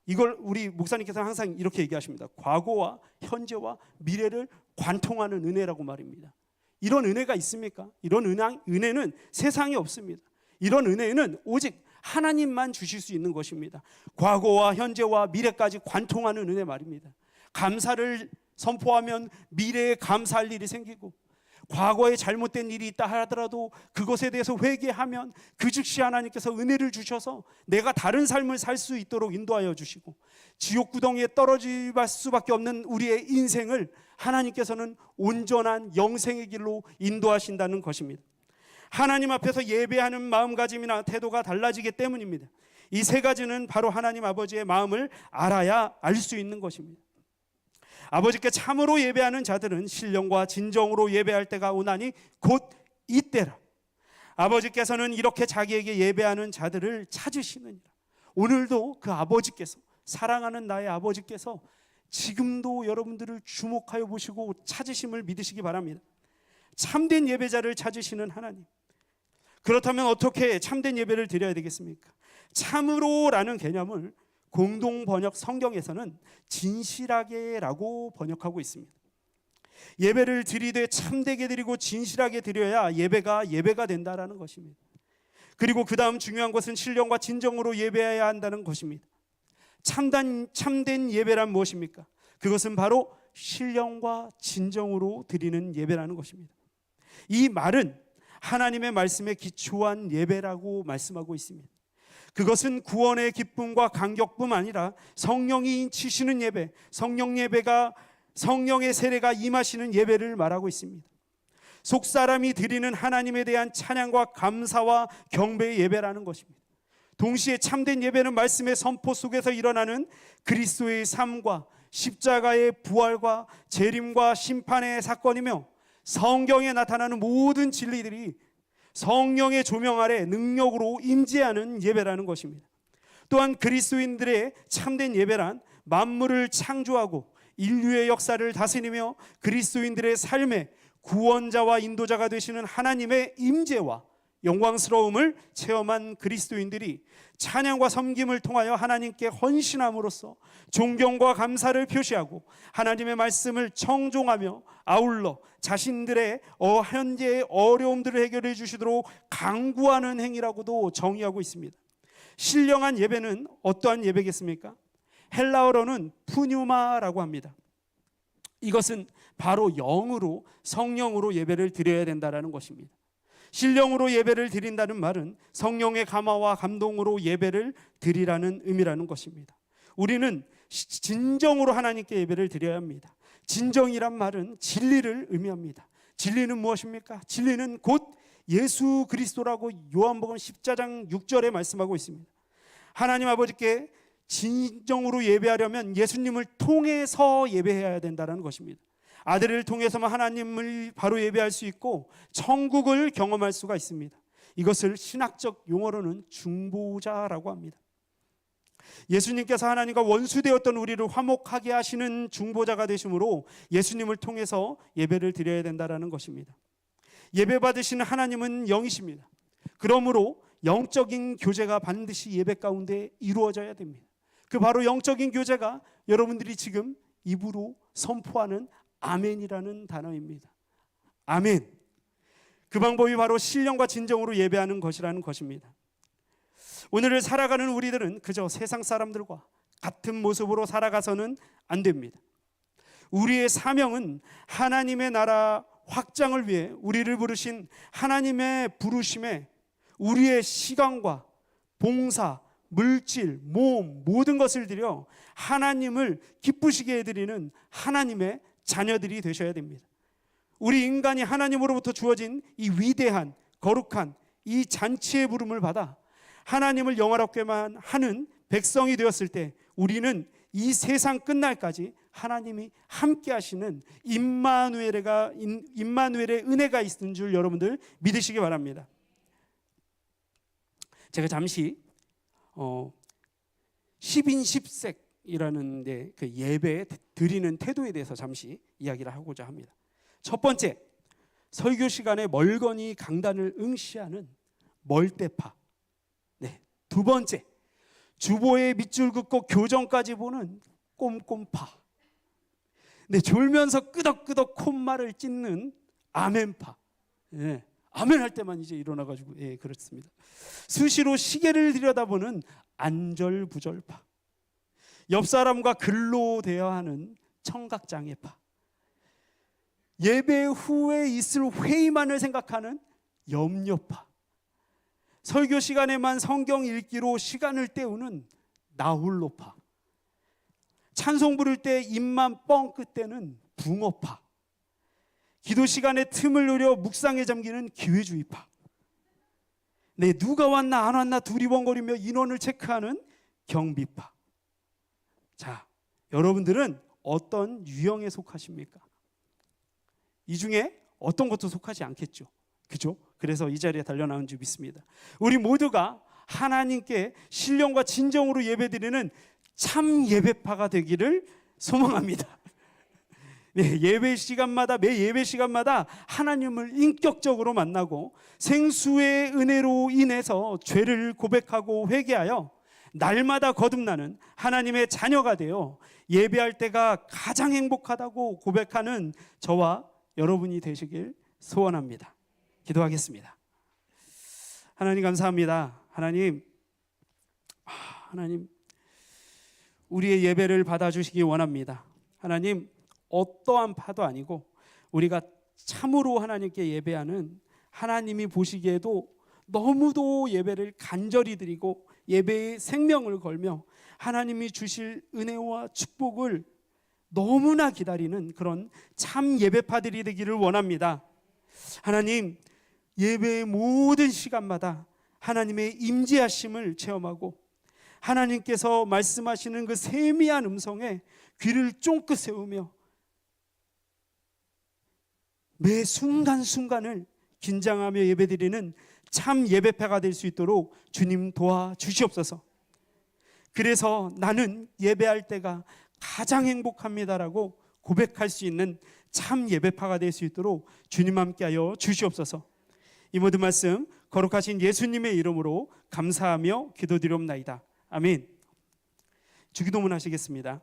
이걸 우리 목사님께서는 항상 이렇게 얘기하십니다. 과거와 현재와 미래를 관통하는 은혜라고 말입니다. 이런 은혜가 있습니까? 이런 은혜는 세상에 없습니다. 이런 은혜는 오직 하나님만 주실 수 있는 것입니다. 과거와 현재와 미래까지 관통하는 은혜 말입니다. 감사를 선포하면 미래에 감사할 일이 생기고, 과거에 잘못된 일이 있다 하더라도 그것에 대해서 회개하면 그 즉시 하나님께서 은혜를 주셔서 내가 다른 삶을 살 수 있도록 인도하여 주시고, 지옥 구덩이에 떨어질 수밖에 없는 우리의 인생을 하나님께서는 온전한 영생의 길로 인도하신다는 것입니다. 하나님 앞에서 예배하는 마음가짐이나 태도가 달라지기 때문입니다. 이 세 가지는 바로 하나님 아버지의 마음을 알아야 알 수 있는 것입니다. 아버지께 참으로 예배하는 자들은 신령과 진정으로 예배할 때가 오나니 곧 이때라. 아버지께서는 이렇게 자기에게 예배하는 자들을 찾으시느니라. 오늘도 그 아버지께서, 사랑하는 나의 아버지께서 지금도 여러분들을 주목하여 보시고 찾으심을 믿으시기 바랍니다. 참된 예배자를 찾으시는 하나님. 그렇다면 어떻게 참된 예배를 드려야 되겠습니까? 참으로라는 개념을 공동 번역 성경에서는 진실하게라고 번역하고 있습니다. 예배를 드리되 참되게 드리고 진실하게 드려야 예배가 된다라는 것입니다. 그리고 그 다음 중요한 것은 신령과 진정으로 예배해야 한다는 것입니다. 참된 예배란 무엇입니까? 그것은 바로 신령과 진정으로 드리는 예배라는 것입니다. 이 말은 하나님의 말씀에 기초한 예배라고 말씀하고 있습니다. 그것은 구원의 기쁨과 감격뿐 아니라 성령이 치시는 예배, 성령의 세례가 임하시는 예배를 말하고 있습니다. 속사람이 드리는 하나님에 대한 찬양과 감사와 경배의 예배라는 것입니다. 동시에 참된 예배는 말씀의 선포 속에서 일어나는 그리스도의 삶과 십자가의 부활과 재림과 심판의 사건이며, 성경에 나타나는 모든 진리들이 성령의 조명 아래 능력으로 임재하는 예배라는 것입니다. 또한 그리스도인들의 참된 예배란 만물을 창조하고 인류의 역사를 다스리며 그리스도인들의 삶의 구원자와 인도자가 되시는 하나님의 임재와 영광스러움을 체험한 그리스도인들이 찬양과 섬김을 통하여 하나님께 헌신함으로써 존경과 감사를 표시하고 하나님의 말씀을 청종하며 아울러 자신들의 현재의 어려움들을 해결해 주시도록 강구하는 행위라고도 정의하고 있습니다. 신령한 예배는 어떠한 예배겠습니까? 헬라어로는 푸뉴마라고 합니다. 이것은 바로 영으로, 성령으로 예배를 드려야 된다는 것입니다. 신령으로 예배를 드린다는 말은 성령의 감화와 감동으로 예배를 드리라는 의미라는 것입니다. 우리는 진정으로 하나님께 예배를 드려야 합니다. 진정이란 말은 진리를 의미합니다. 진리는 무엇입니까? 진리는 곧 예수 그리스도라고 요한복음 14장 6절에 말씀하고 있습니다. 하나님 아버지께 진정으로 예배하려면 예수님을 통해서 예배해야 된다는 것입니다. 아들을 통해서만 하나님을 바로 예배할 수 있고 천국을 경험할 수가 있습니다. 이것을 신학적 용어로는 중보자라고 합니다. 예수님께서 하나님과 원수되었던 우리를 화목하게 하시는 중보자가 되심으로 예수님을 통해서 예배를 드려야 된다는 것입니다. 예배 받으시는 하나님은 영이십니다. 그러므로 영적인 교제가 반드시 예배 가운데 이루어져야 됩니다. 그 바로 영적인 교제가 여러분들이 지금 입으로 선포하는 아멘이라는 단어입니다. 아멘. 그 방법이 바로 신령과 진정으로 예배하는 것이라는 것입니다. 오늘을 살아가는 우리들은 그저 세상 사람들과 같은 모습으로 살아가서는 안 됩니다. 우리의 사명은 하나님의 나라 확장을 위해 우리를 부르신 하나님의 부르심에 우리의 시간과 봉사, 물질, 몸, 모든 것을 들여 하나님을 기쁘시게 해드리는 하나님의 자녀들이 되셔야 됩니다. 우리 인간이 하나님으로부터 주어진 이 위대한 거룩한 이 잔치의 부름을 받아 하나님을 영화롭게만 하는 백성이 되었을 때 우리는 이 세상 끝날까지 하나님이 함께 하시는 임마누엘의 은혜가 있는 줄 여러분들 믿으시기 바랍니다. 제가 잠시 10인 10색이라는 데 그 예배 드리는 태도에 대해서 잠시 이야기를 하고자 합니다. 첫 번째, 설교 시간에 멀거니 강단을 응시하는 멀대파. 네. 두 번째, 주보에 밑줄 긋고 교정까지 보는 꼼꼼파. 네, 졸면서 끄덕끄덕 콧말을 찢는 아멘파. 예. 아멘 할 때만 이제 일어나가지고 예, 그렇습니다. 수시로 시계를 들여다보는 안절부절파. 옆 사람과 글로 대화하는 청각장애파. 예배 후에 있을 회의만을 생각하는 염려파. 설교 시간에만 성경 읽기로 시간을 때우는 나홀로파. 찬송 부를 때 입만 뻥끗 대는 붕어파. 기도 시간에 틈을 노려 묵상에 잠기는 기회주의파. 네, 누가 왔나 안 왔나 두리번거리며 인원을 체크하는 경비파. 자, 여러분들은 어떤 유형에 속하십니까? 이 중에 어떤 것도 속하지 않겠죠. 그죠? 그래서 이 자리에 달려나온 줄 믿습니다. 우리 모두가 하나님께 신령과 진정으로 예배드리는 참 예배파가 되기를 소망합니다. 네, 예배 시간마다 매 예배 시간마다 하나님을 인격적으로 만나고 생수의 은혜로 인해서 죄를 고백하고 회개하여 날마다 거듭나는 하나님의 자녀가 되어 예배할 때가 가장 행복하다고 고백하는 저와 여러분이 되시길 소원합니다. 기도하겠습니다. 하나님 감사합니다. 하나님 우리의 예배를 받아주시기 원합니다. 하나님 어떠한 파도 아니고 우리가 참으로 하나님께 예배하는 하나님이 보시기에도 너무도 예배를 간절히 드리고 예배의 생명을 걸며 하나님이 주실 은혜와 축복을 너무나 기다리는 그런 참 예배파들이 되기를 원합니다. 하나님 예배의 모든 시간마다 하나님의 임재하심을 체험하고 하나님께서 말씀하시는 그 세미한 음성에 귀를 쫑긋 세우며 매 순간순간을 긴장하며 예배드리는 참 예배파가 될 수 있도록 주님 도와주시옵소서. 그래서 나는 예배할 때가 가장 행복합니다라고 고백할 수 있는 참 예배파가 될 수 있도록 주님 함께하여 주시옵소서. 이 모든 말씀 거룩하신 예수님의 이름으로 감사하며 기도드리옵나이다. 아멘. 주기도문 하시겠습니다.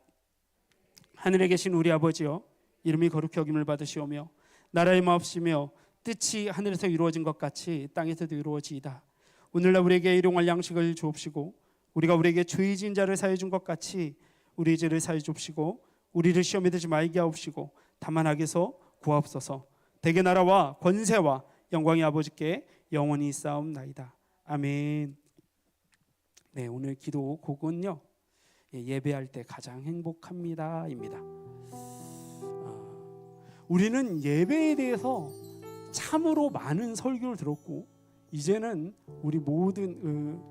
하늘에 계신 우리 아버지여, 이름이 거룩히 여김을 받으시오며 나라의 마옵시며 뜻이 하늘에서 이루어진 것 같이 땅에서도 이루어지이다. 오늘날 우리에게 일용할 양식을 주옵시고 우리가 우리에게 죄 지은 자를 사해 준 것 같이 우리의 죄를 사해 주옵시고 우리를 시험에 들지 말게 하옵시고 다만 악에서 구하옵소서. 대개 나라와 권세와 영광이 아버지께 영원히 있사옵나이다. 아멘. 네, 오늘 기도 곡은요, 예배할 때 가장 행복합니다입니다. 우리는 예배에 대해서 참으로 많은 설교를 들었고 이제는 우리 모든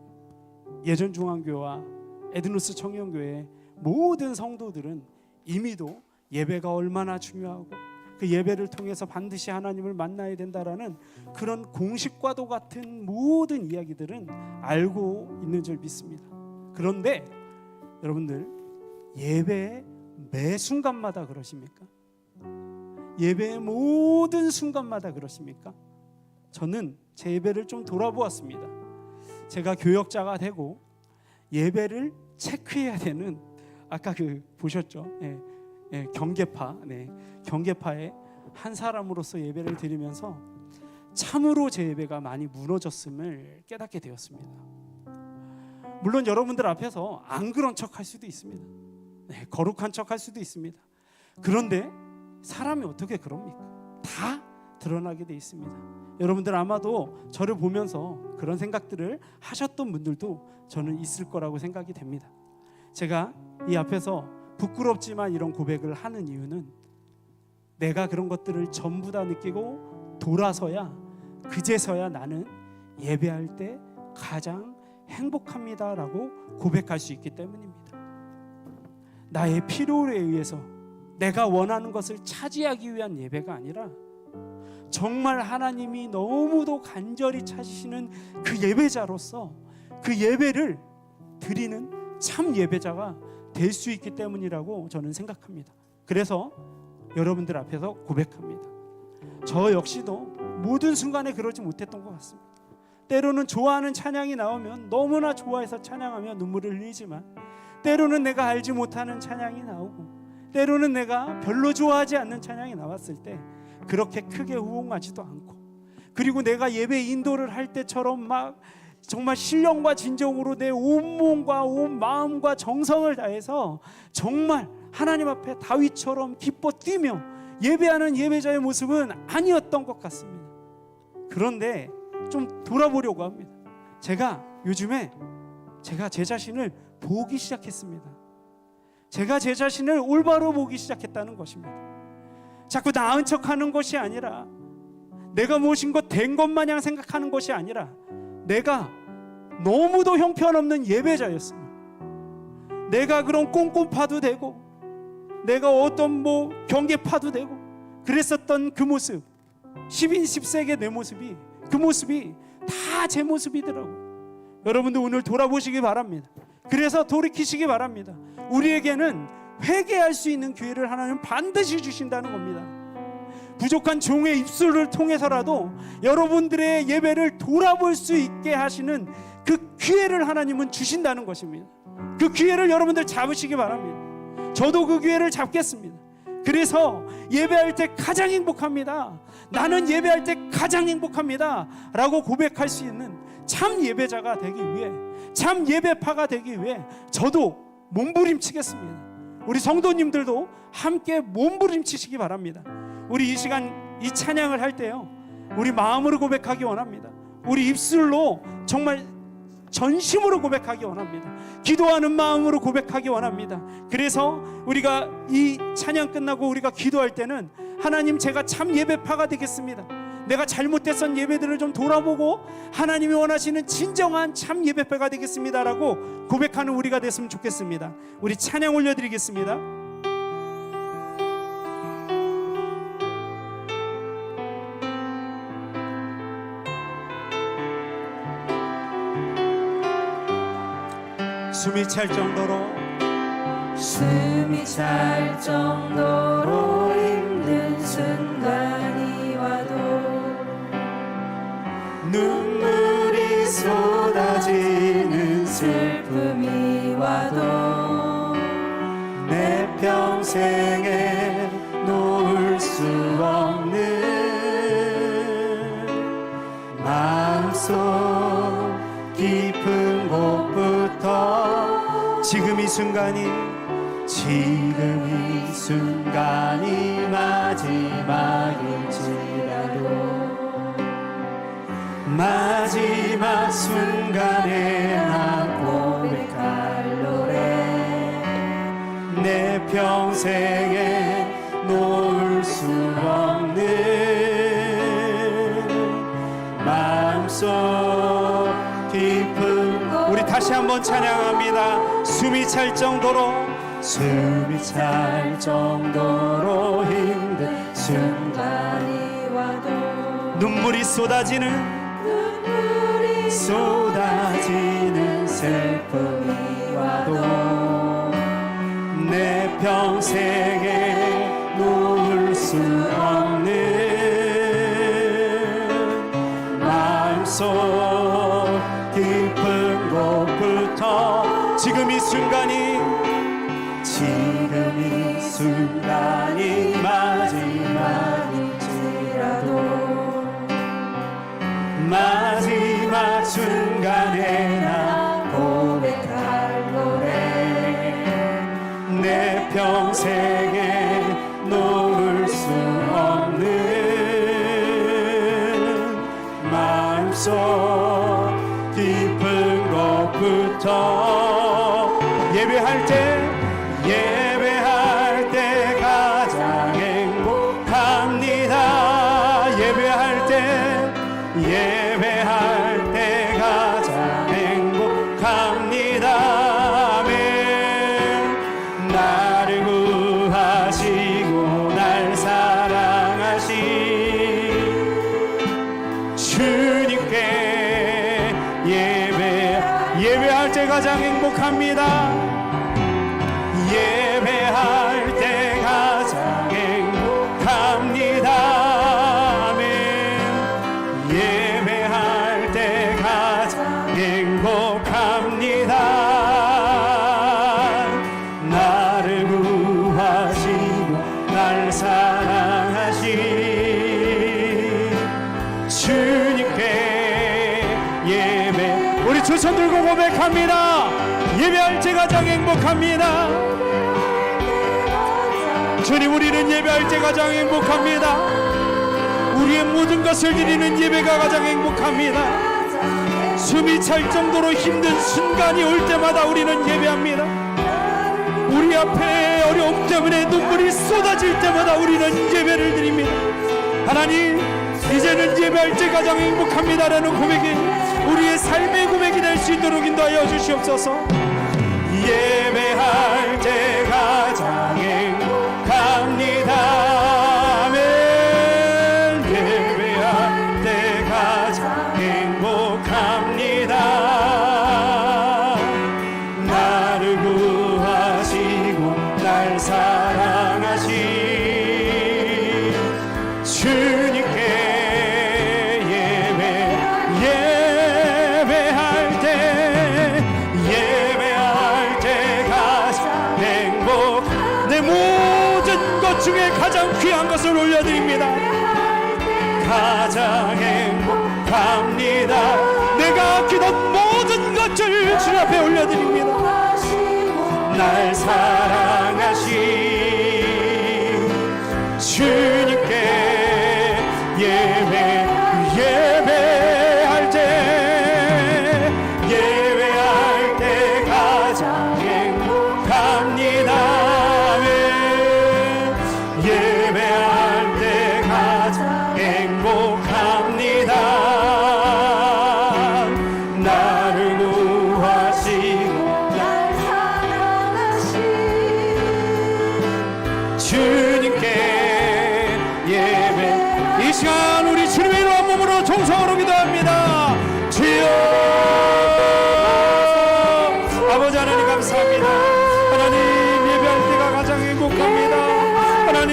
예전 중앙교회와 에드누스 청년교회 모든 성도들은 이미도 예배가 얼마나 중요하고 그 예배를 통해서 반드시 하나님을 만나야 된다라는 그런 공식과도 같은 모든 이야기들은 알고 있는 줄 믿습니다. 그런데 여러분들 예배의 매 순간마다 그러십니까? 예배의 모든 순간마다 그러십니까? 저는 제 예배를 좀 돌아보았습니다. 제가 교역자가 되고 예배를 체크해야 되는 아까 보셨죠? 경계파, 경계파의 한 사람으로서 예배를 드리면서 참으로 제 예배가 많이 무너졌음을 깨닫게 되었습니다. 물론 여러분들 앞에서 안 그런 척할 수도 있습니다. 거룩한 척할 수도 있습니다. 그런데 사람이 어떻게 그럽니까? 다 드러나게 돼 있습니다. 여러분들 아마도 저를 보면서 그런 생각들을 하셨던 분들도 저는 있을 거라고 생각이 됩니다. 제가 이 앞에서 부끄럽지만 이런 고백을 하는 이유는 내가 그런 것들을 전부 다 느끼고 돌아서야 그제서야 나는 예배할 때 가장 행복합니다라고 고백할 수 있기 때문입니다. 나의 필요에 의해서 내가 원하는 것을 차지하기 위한 예배가 아니라 정말 하나님이 너무도 간절히 찾으시는 그 예배자로서 그 예배를 드리는 참 예배자가 될 수 있기 때문이라고 저는 생각합니다. 그래서 여러분들 앞에서 고백합니다. 저 역시도 모든 순간에 그러지 못했던 것 같습니다. 때로는 좋아하는 찬양이 나오면 너무나 좋아해서 찬양하며 눈물을 흘리지만 때로는 내가 알지 못하는 찬양이 나오고 때로는 내가 별로 좋아하지 않는 찬양이 나왔을 때 그렇게 크게 호응하지도 않고, 그리고 내가 예배 인도를 할 때처럼 막 정말 신령과 진정으로 내 온몸과 온 마음과 정성을 다해서 정말 하나님 앞에 다윗처럼 기뻐 뛰며 예배하는 예배자의 모습은 아니었던 것 같습니다. 그런데 좀 돌아보려고 합니다. 제가 요즘에 제 자신을 보기 시작했습니다. 제가 제 자신을 올바로 보기 시작했다는 것입니다. 자꾸 나은 척하는 것이 아니라, 내가 무엇인가 된 것 마냥 생각하는 것이 아니라, 내가 너무도 형편없는 예배자였습니다. 내가 그런 꼼꼼파도 되고, 내가 어떤 경계파도 되고 그랬었던 그 모습, 10인 10색의 내 모습이, 그 모습이 다 제 모습이더라고요. 여러분도 오늘 돌아보시기 바랍니다. 그래서 돌이키시기 바랍니다. 우리에게는 회개할 수 있는 기회를 하나님 반드시 주신다는 겁니다. 부족한 종의 입술을 통해서라도 여러분들의 예배를 돌아볼 수 있게 하시는 그 기회를 하나님은 주신다는 것입니다. 그 기회를 여러분들 잡으시기 바랍니다. 저도 그 기회를 잡겠습니다. 그래서 예배할 때 가장 행복합니다, 나는 예배할 때 가장 행복합니다 라고 고백할 수 있는 참 예배자가 되기 위해, 참 예배파가 되기 위해 저도 몸부림치겠습니다. 우리 성도님들도 함께 몸부림치시기 바랍니다. 우리 이 시간 이 찬양을 할 때요, 우리 마음으로 고백하기 원합니다. 우리 입술로 정말 전심으로 고백하기 원합니다. 기도하는 마음으로 고백하기 원합니다. 그래서 우리가 이 찬양 끝나고 우리가 기도할 때는, 하나님, 제가 참 예배파가 되겠습니다. 내가 잘못됐던 예배들을 좀 돌아보고 하나님이 원하시는 진정한 참 예배파가 되겠습니다 라고 고백하는 우리가 됐으면 좋겠습니다. 우리 찬양 올려드리겠습니다. 숨이 찰 정도로, 숨이 찰 정도로 힘든 순간이 와도, 눈물이 쏟아지는 슬픔이 와도, 내 평생에 놓을 수 없는 마음속 깊은 곳부터 지금 이 순간이 마지막일지라도 마지막 순간에 난 고백할 노래, 내 평생에 놓을 수 없는 마음속 깊은 곳. 우리 다시 한번 찬양합니다. 숨이 찰 정도로, 숨이 찰 정도로 힘든 순간이 와도, 눈물이 쏟아지는 슬픔이 와도, 내 평생에 놓을 수 없는 마음속 깊은 곳부터 지금 이 순간이 마지막일지라도 마지막 순간에 나 고백할 노래, 내 평생에 놓을 수 없는 마음속 깊은 곳부터 예배할 때 가장 행복합니다. 예배할 때 가장 행복합니다. 아멘. 나를 구하시고 날 사랑하신 주님께 예배할 때 가장 행복합니다. 예배할 때 가장 행복합니다. 아멘. 예배할 때 가장 행복합니다. 나를 구하시고 날 사랑하신 예배. 우리 두 손 들고 고백합니다. 예배할 때 가장 행복합니다. 주님, 우리는 예배할 때 가장 행복합니다. 우리의 모든 것을 드리는 예배가 가장 행복합니다. 숨이 찰 정도로 힘든 순간이 올 때마다 우리는 예배합니다. 우리 앞에 어려움 때문에 눈물이 쏟아질 때마다 우리는 예배를 드립니다. 하나님, 이제는 예배할 때 가장 행복합니다라는 고백이 우리의 삶의 고백이 될 수 있도록 인도하여 주시옵소서. 예배할 때 가장 행복합니다. 아멘. 예배할 때 가장 행복합니다. 나를 구하시고 날 사랑하신 주님께 예배할 때 가장 행복, 내 모든 것 중에 가장 귀한 것을 올려드립니다. 가장 행복합니다. 내가 아끼던 모든 것을 주 앞에 올려드립니다. 날 사랑하신 주님께 예배할 때 가장 행복합니다. 예배할 때 가장 행복합니다. 나를 구하시고 날 사랑하신 주님께 예배. 이 시간 우리 주님의 이름 한 몸으로 통성으로 기도합니다. 주여, 아버지 하나님 감사합니다. 하나님, 예배할 때가 가장 행복합니다. 하나님,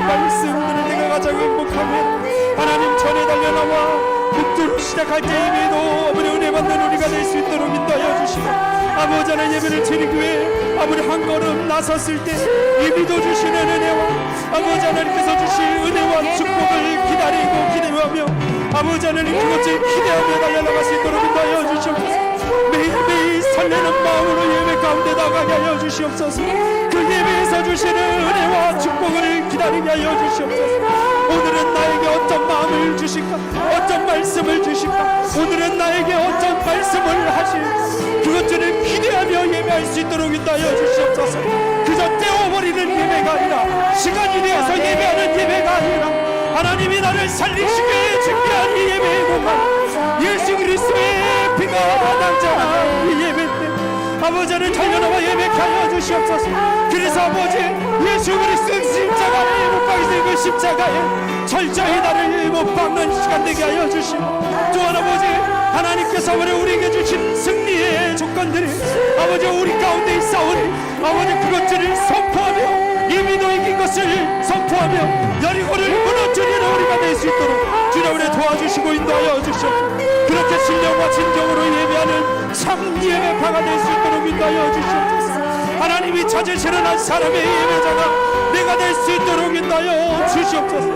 말씀 들을 때가 가장 행복합니다. 하나님, 전에 달려나와 북두로 시작할 때 예배도 아버지 은혜 받는 우리가 될 수 있도록 인도하여 주시고, 아버지 하나님 예배를 드리기 위해 아버지 한 걸음 나섰을 때 예비도 주시는 은혜와 아버지 하나님께서 주실 은혜와 축복을 기다리고 기대하며 아버지 하나님 그것을 기대하며 달려나갈 수 있도록 인도하여 주시옵소서. 매일매일 설레는 마음으로 예배 가운데 나가게 하여 주시옵소서. 그 예배에서 주시는 은혜와 축복을 기다리게 하여 주시옵소서. 오늘은 나에게 어떤 마음을 주실까, 어떤 말씀을 주실까, 오늘은 나에게 어떤 말씀을 하실까, 그것들을 기대하며 예배할 수 있도록 인도하여 주시옵소서. 그저 떼어버리는 예배가 아니라, 시간이 되어서 예배하는 예배가 아니라, 하나님이 나를 살리시기 위해 준비한 이 예배의 공간, 예수 그리스도의 피가 낭자한 이 예배 때 아버지를 달려나와 예배케 하여 주시옵소서. 그래서 아버지, 예수 그리스도 십자가를 못 박으신 그 십자가에 철저히 나를 못 박는 시간 되게 하여 주시고, 또한 아버지 하나님께서 우리에게 주신 승리의 조건들이 아버지 우리 가운데 있사오니 아버지 그것들을 선포하며 이미도 이긴 것을 선포하며 여리고를 무너뜨리는 우리가 될 수 있도록 주님 우리 도와주시고 인도하여 주시옵소서. 그렇게 신령과 진정으로 예배하는 참 예배파가 될 수 있도록 인도하여 주시옵소서. 하나님이 찾으시는 한 사람의 예배자가 내가 될 수 있도록 인도하여 주시옵소서.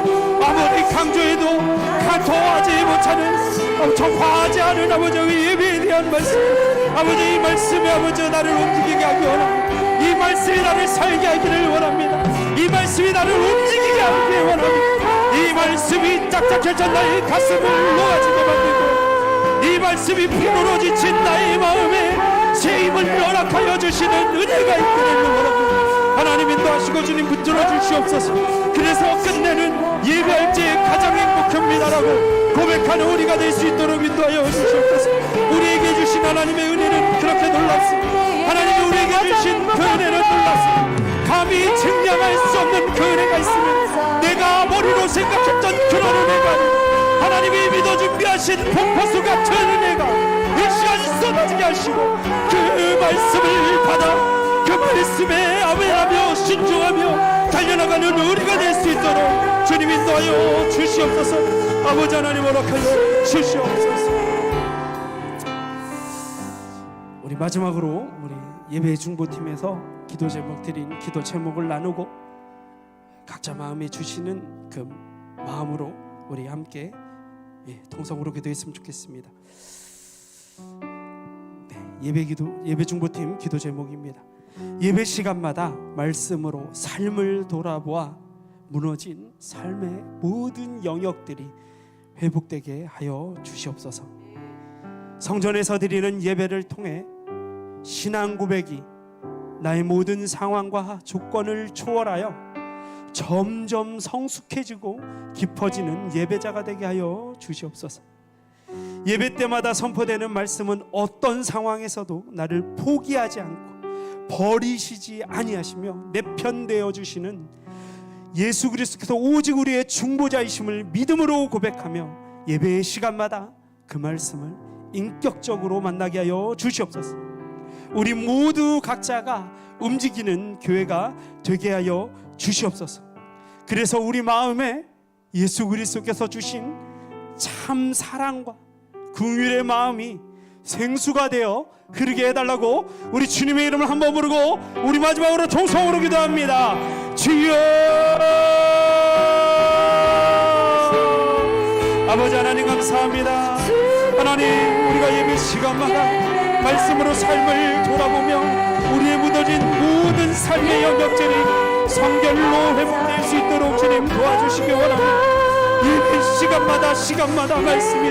아무리 강조해도 간통하지 못하는 정화하지 않은 아버지의 예배에 대한 말씀, 아버지 이 말씀이 아버지 나를 움직이게 하기 원합니다. 이 말씀이 나를 살게 하기를 원합니다. 이 말씀이 나를 움직이게 하기를 원합니다. 이 말씀이 딱딱해져 나의 가슴을 놓아지게 만들고, 이 말씀이 피로로 지친 나의 마음에 새 힘을 연락하여 주시는 은혜가 있기를 원합니다. 하나님 인도하시고 주님 붙들어 주시옵소서. 그래서 끝내는 예배할 때 가장 행복합니다라고 고백하는 우리가 될 수 있도록 인도하여 주시옵소서. 우리에게 주신 하나님의 은혜는 그렇게 놀랍습니다. 하나님이 우리에게 주신 그 은혜는 놀랍습니다. 감히 증량할 수 없는 그 은혜가 있으면 내가 머리로 생각했던 그런 은혜가 아니라 하나님이 믿어 준비하신 폭포수 같은 은혜가 이 시간 쏟아지게 하시고, 그 말씀을 받아 그 말씀에 아멘하며 순종하며 달려나가는 우리가 될 수 있도록 주님 인도하여 주시옵소서. 아버지 하나님 허락하여 주시옵소서. 우리 마지막으로 우리 예배 중보팀에서 기도 제목 드린 기도 제목을 나누고 각자 마음에 주시는 그 마음으로 우리 함께 통성으로 기도했으면 좋겠습니다. 예배 중보팀 기도 제목입니다. 예배 시간마다 말씀으로 삶을 돌아보아 무너진 삶의 모든 영역들이 회복되게 하여 주시옵소서. 성전에서 드리는 예배를 통해 신앙 고백이 나의 모든 상황과 조건을 초월하여 점점 성숙해지고 깊어지는 예배자가 되게 하여 주시옵소서. 예배 때마다 선포되는 말씀은 어떤 상황에서도 나를 포기하지 않고 버리시지 아니하시며 내 편 되어 주시는 예수 그리스도께서 오직 우리의 중보자이심을 믿음으로 고백하며 예배의 시간마다 그 말씀을 인격적으로 만나게 하여 주시옵소서. 우리 모두 각자가 움직이는 교회가 되게 하여 주시옵소서. 그래서 우리 마음에 예수 그리스도께서 주신 참 사랑과 긍휼의 마음이 생수가 되어 흐르게 해달라고 우리 주님의 이름을 한번 부르고 우리 마지막으로 통성으로 기도합니다. 주여! 아버지 하나님 감사합니다. 하나님, 우리가 예배 시간마다 말씀으로 삶을 돌아보며 우리의 무너진 모든 삶의 영역들이 성결로 회복될 수 있도록 주님 도와주시기 원합니다. 예배 시간마다 말씀이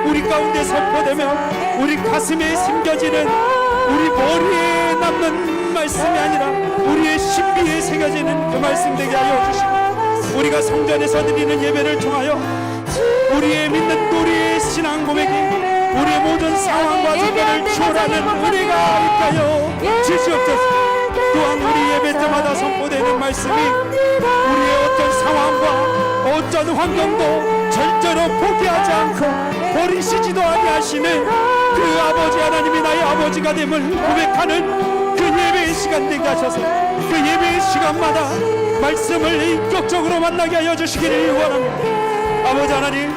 우리 가운데 선포되며 우리 가슴에 심겨지는, 우리 머리에 남는 말씀이 아니라 우리의 신비에 새겨지는 그 말씀 되게 하여 주시고, 우리가 성전에서 드리는 예배를 통하여 우리의 믿는 우리의 신앙 고백이 우리의 모든 상황과 조건을 초월하는 은혜가 있게 하여 주시옵소서. 또한 우리 예배 때마다 선포되는 말씀이 우리의 어떤 상황과 어떤 환경도 절대로 포기하지 않고 버리시지도 아니하시는 그 아버지 하나님이 나의 아버지가 됨을 고백하는 그 예배의 시간 되게 하셔서 그 예배의 시간마다 말씀을 인격적으로 만나게 하여 주시기를 원합니다. 아버지 하나님,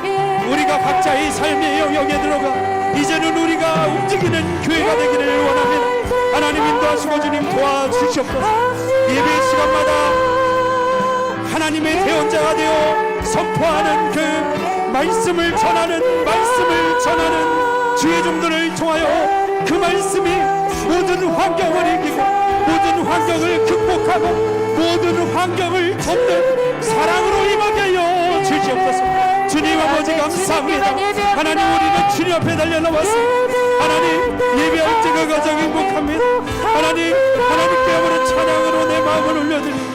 우리가 각자의 삶의 영역에 들어가 이제는 우리가 움직이는 교회가 되기를 원합니다. 하나님 인도하시고 주님 도와주시옵소서. 예배 시간마다 하나님의 대언자가 되어 선포하는 그 말씀을 전하는 주의 종들을 통하여 그 말씀이 모든 환경을 이기고 모든 환경을 극복하고 모든 환경을 덮는 사랑으로 임하게 하여 주시옵소서. 주님 아버지 감사합니다. 하나님, 우리는 주님 앞에 달려나왔습니다. 하나님, 예배할 때 그 가정 행복합니다. 하나님께 아버지 찬양으로 내 마음을 올려드립니다.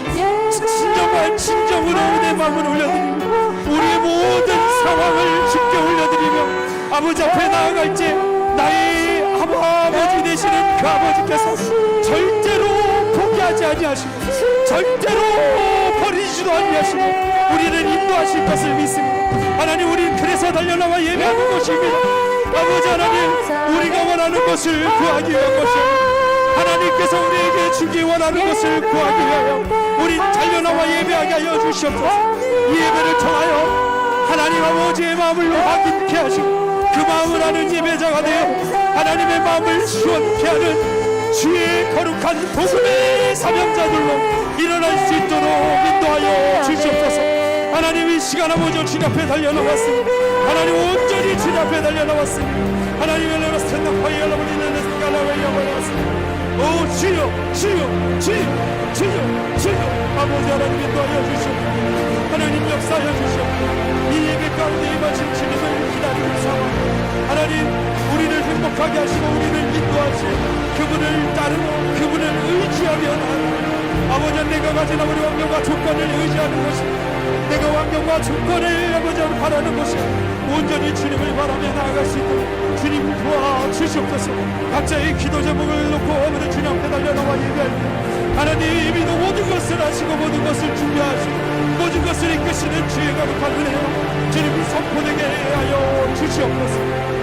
진정으로 내 마음을 올려드립니다. 우리의 모든 상황을 주께 올려드리며 아버지 앞에 나아갈 때 나의 아버지 되시는 그 아버지께서 절대로 포기하지 아니하시고 절대로 버리지도 아니하시고 우리를 인도하실 것을 믿습니다. 하나님, 우리 그래서 달려나와 예배하는 것입니다. 아버지 하나님, 우리가 원하는 것을 구하기 위한 것입니다. 하나님께서 우리에게 주기 원하는 것을 구하기 위하여 우리 달려나와 예배하게 하여 주시옵소서. 이 예배를 통하여 하나님 아버지의 마음을 확인케 하시고 그 마음을 아는 예배자가 되어 하나님의 마음을 시원케 하는 주의 거룩한 복음의 사명자들로 일어날 수 있도록 인도하여 주시옵소서. 하나님, 이 시간 아버지 주님 앞에 달려나왔습니다. 하나님, 온전히 주님 앞에 달려나왔습니다. 하나님의 레스텐나 파이얼라버리는 레스가라와 여버렸습니다. 오 주여 아버지 하나님 인도하여 주시옵소서. 하나님 역사하여 주시옵소서. 이 예배 가운데 임하신 주님을 기다리는 상황, 하나님 우리를 행복하게 하시고 우리를 인도하시고 그분을 따르고 그분을 의지하며 나아가는 아버지, 내가 가진 아버지 환경과 조건을 의지하는 것이 내가 환경과 조건을 아버지 바라는 것이 온전히 주님을 바라며 나아갈 수 있도록 주님 도와주시옵소서. 각자의 기도 제목을 놓고 아버지 주님 앞에 달려나와 예배할 때 하나님이 모든 것을 하시고 모든 것을 준비하시고 모든 것을 이끄시는 주의 거룩한 은혜로 주님이 선포되게 하여 주시옵소서.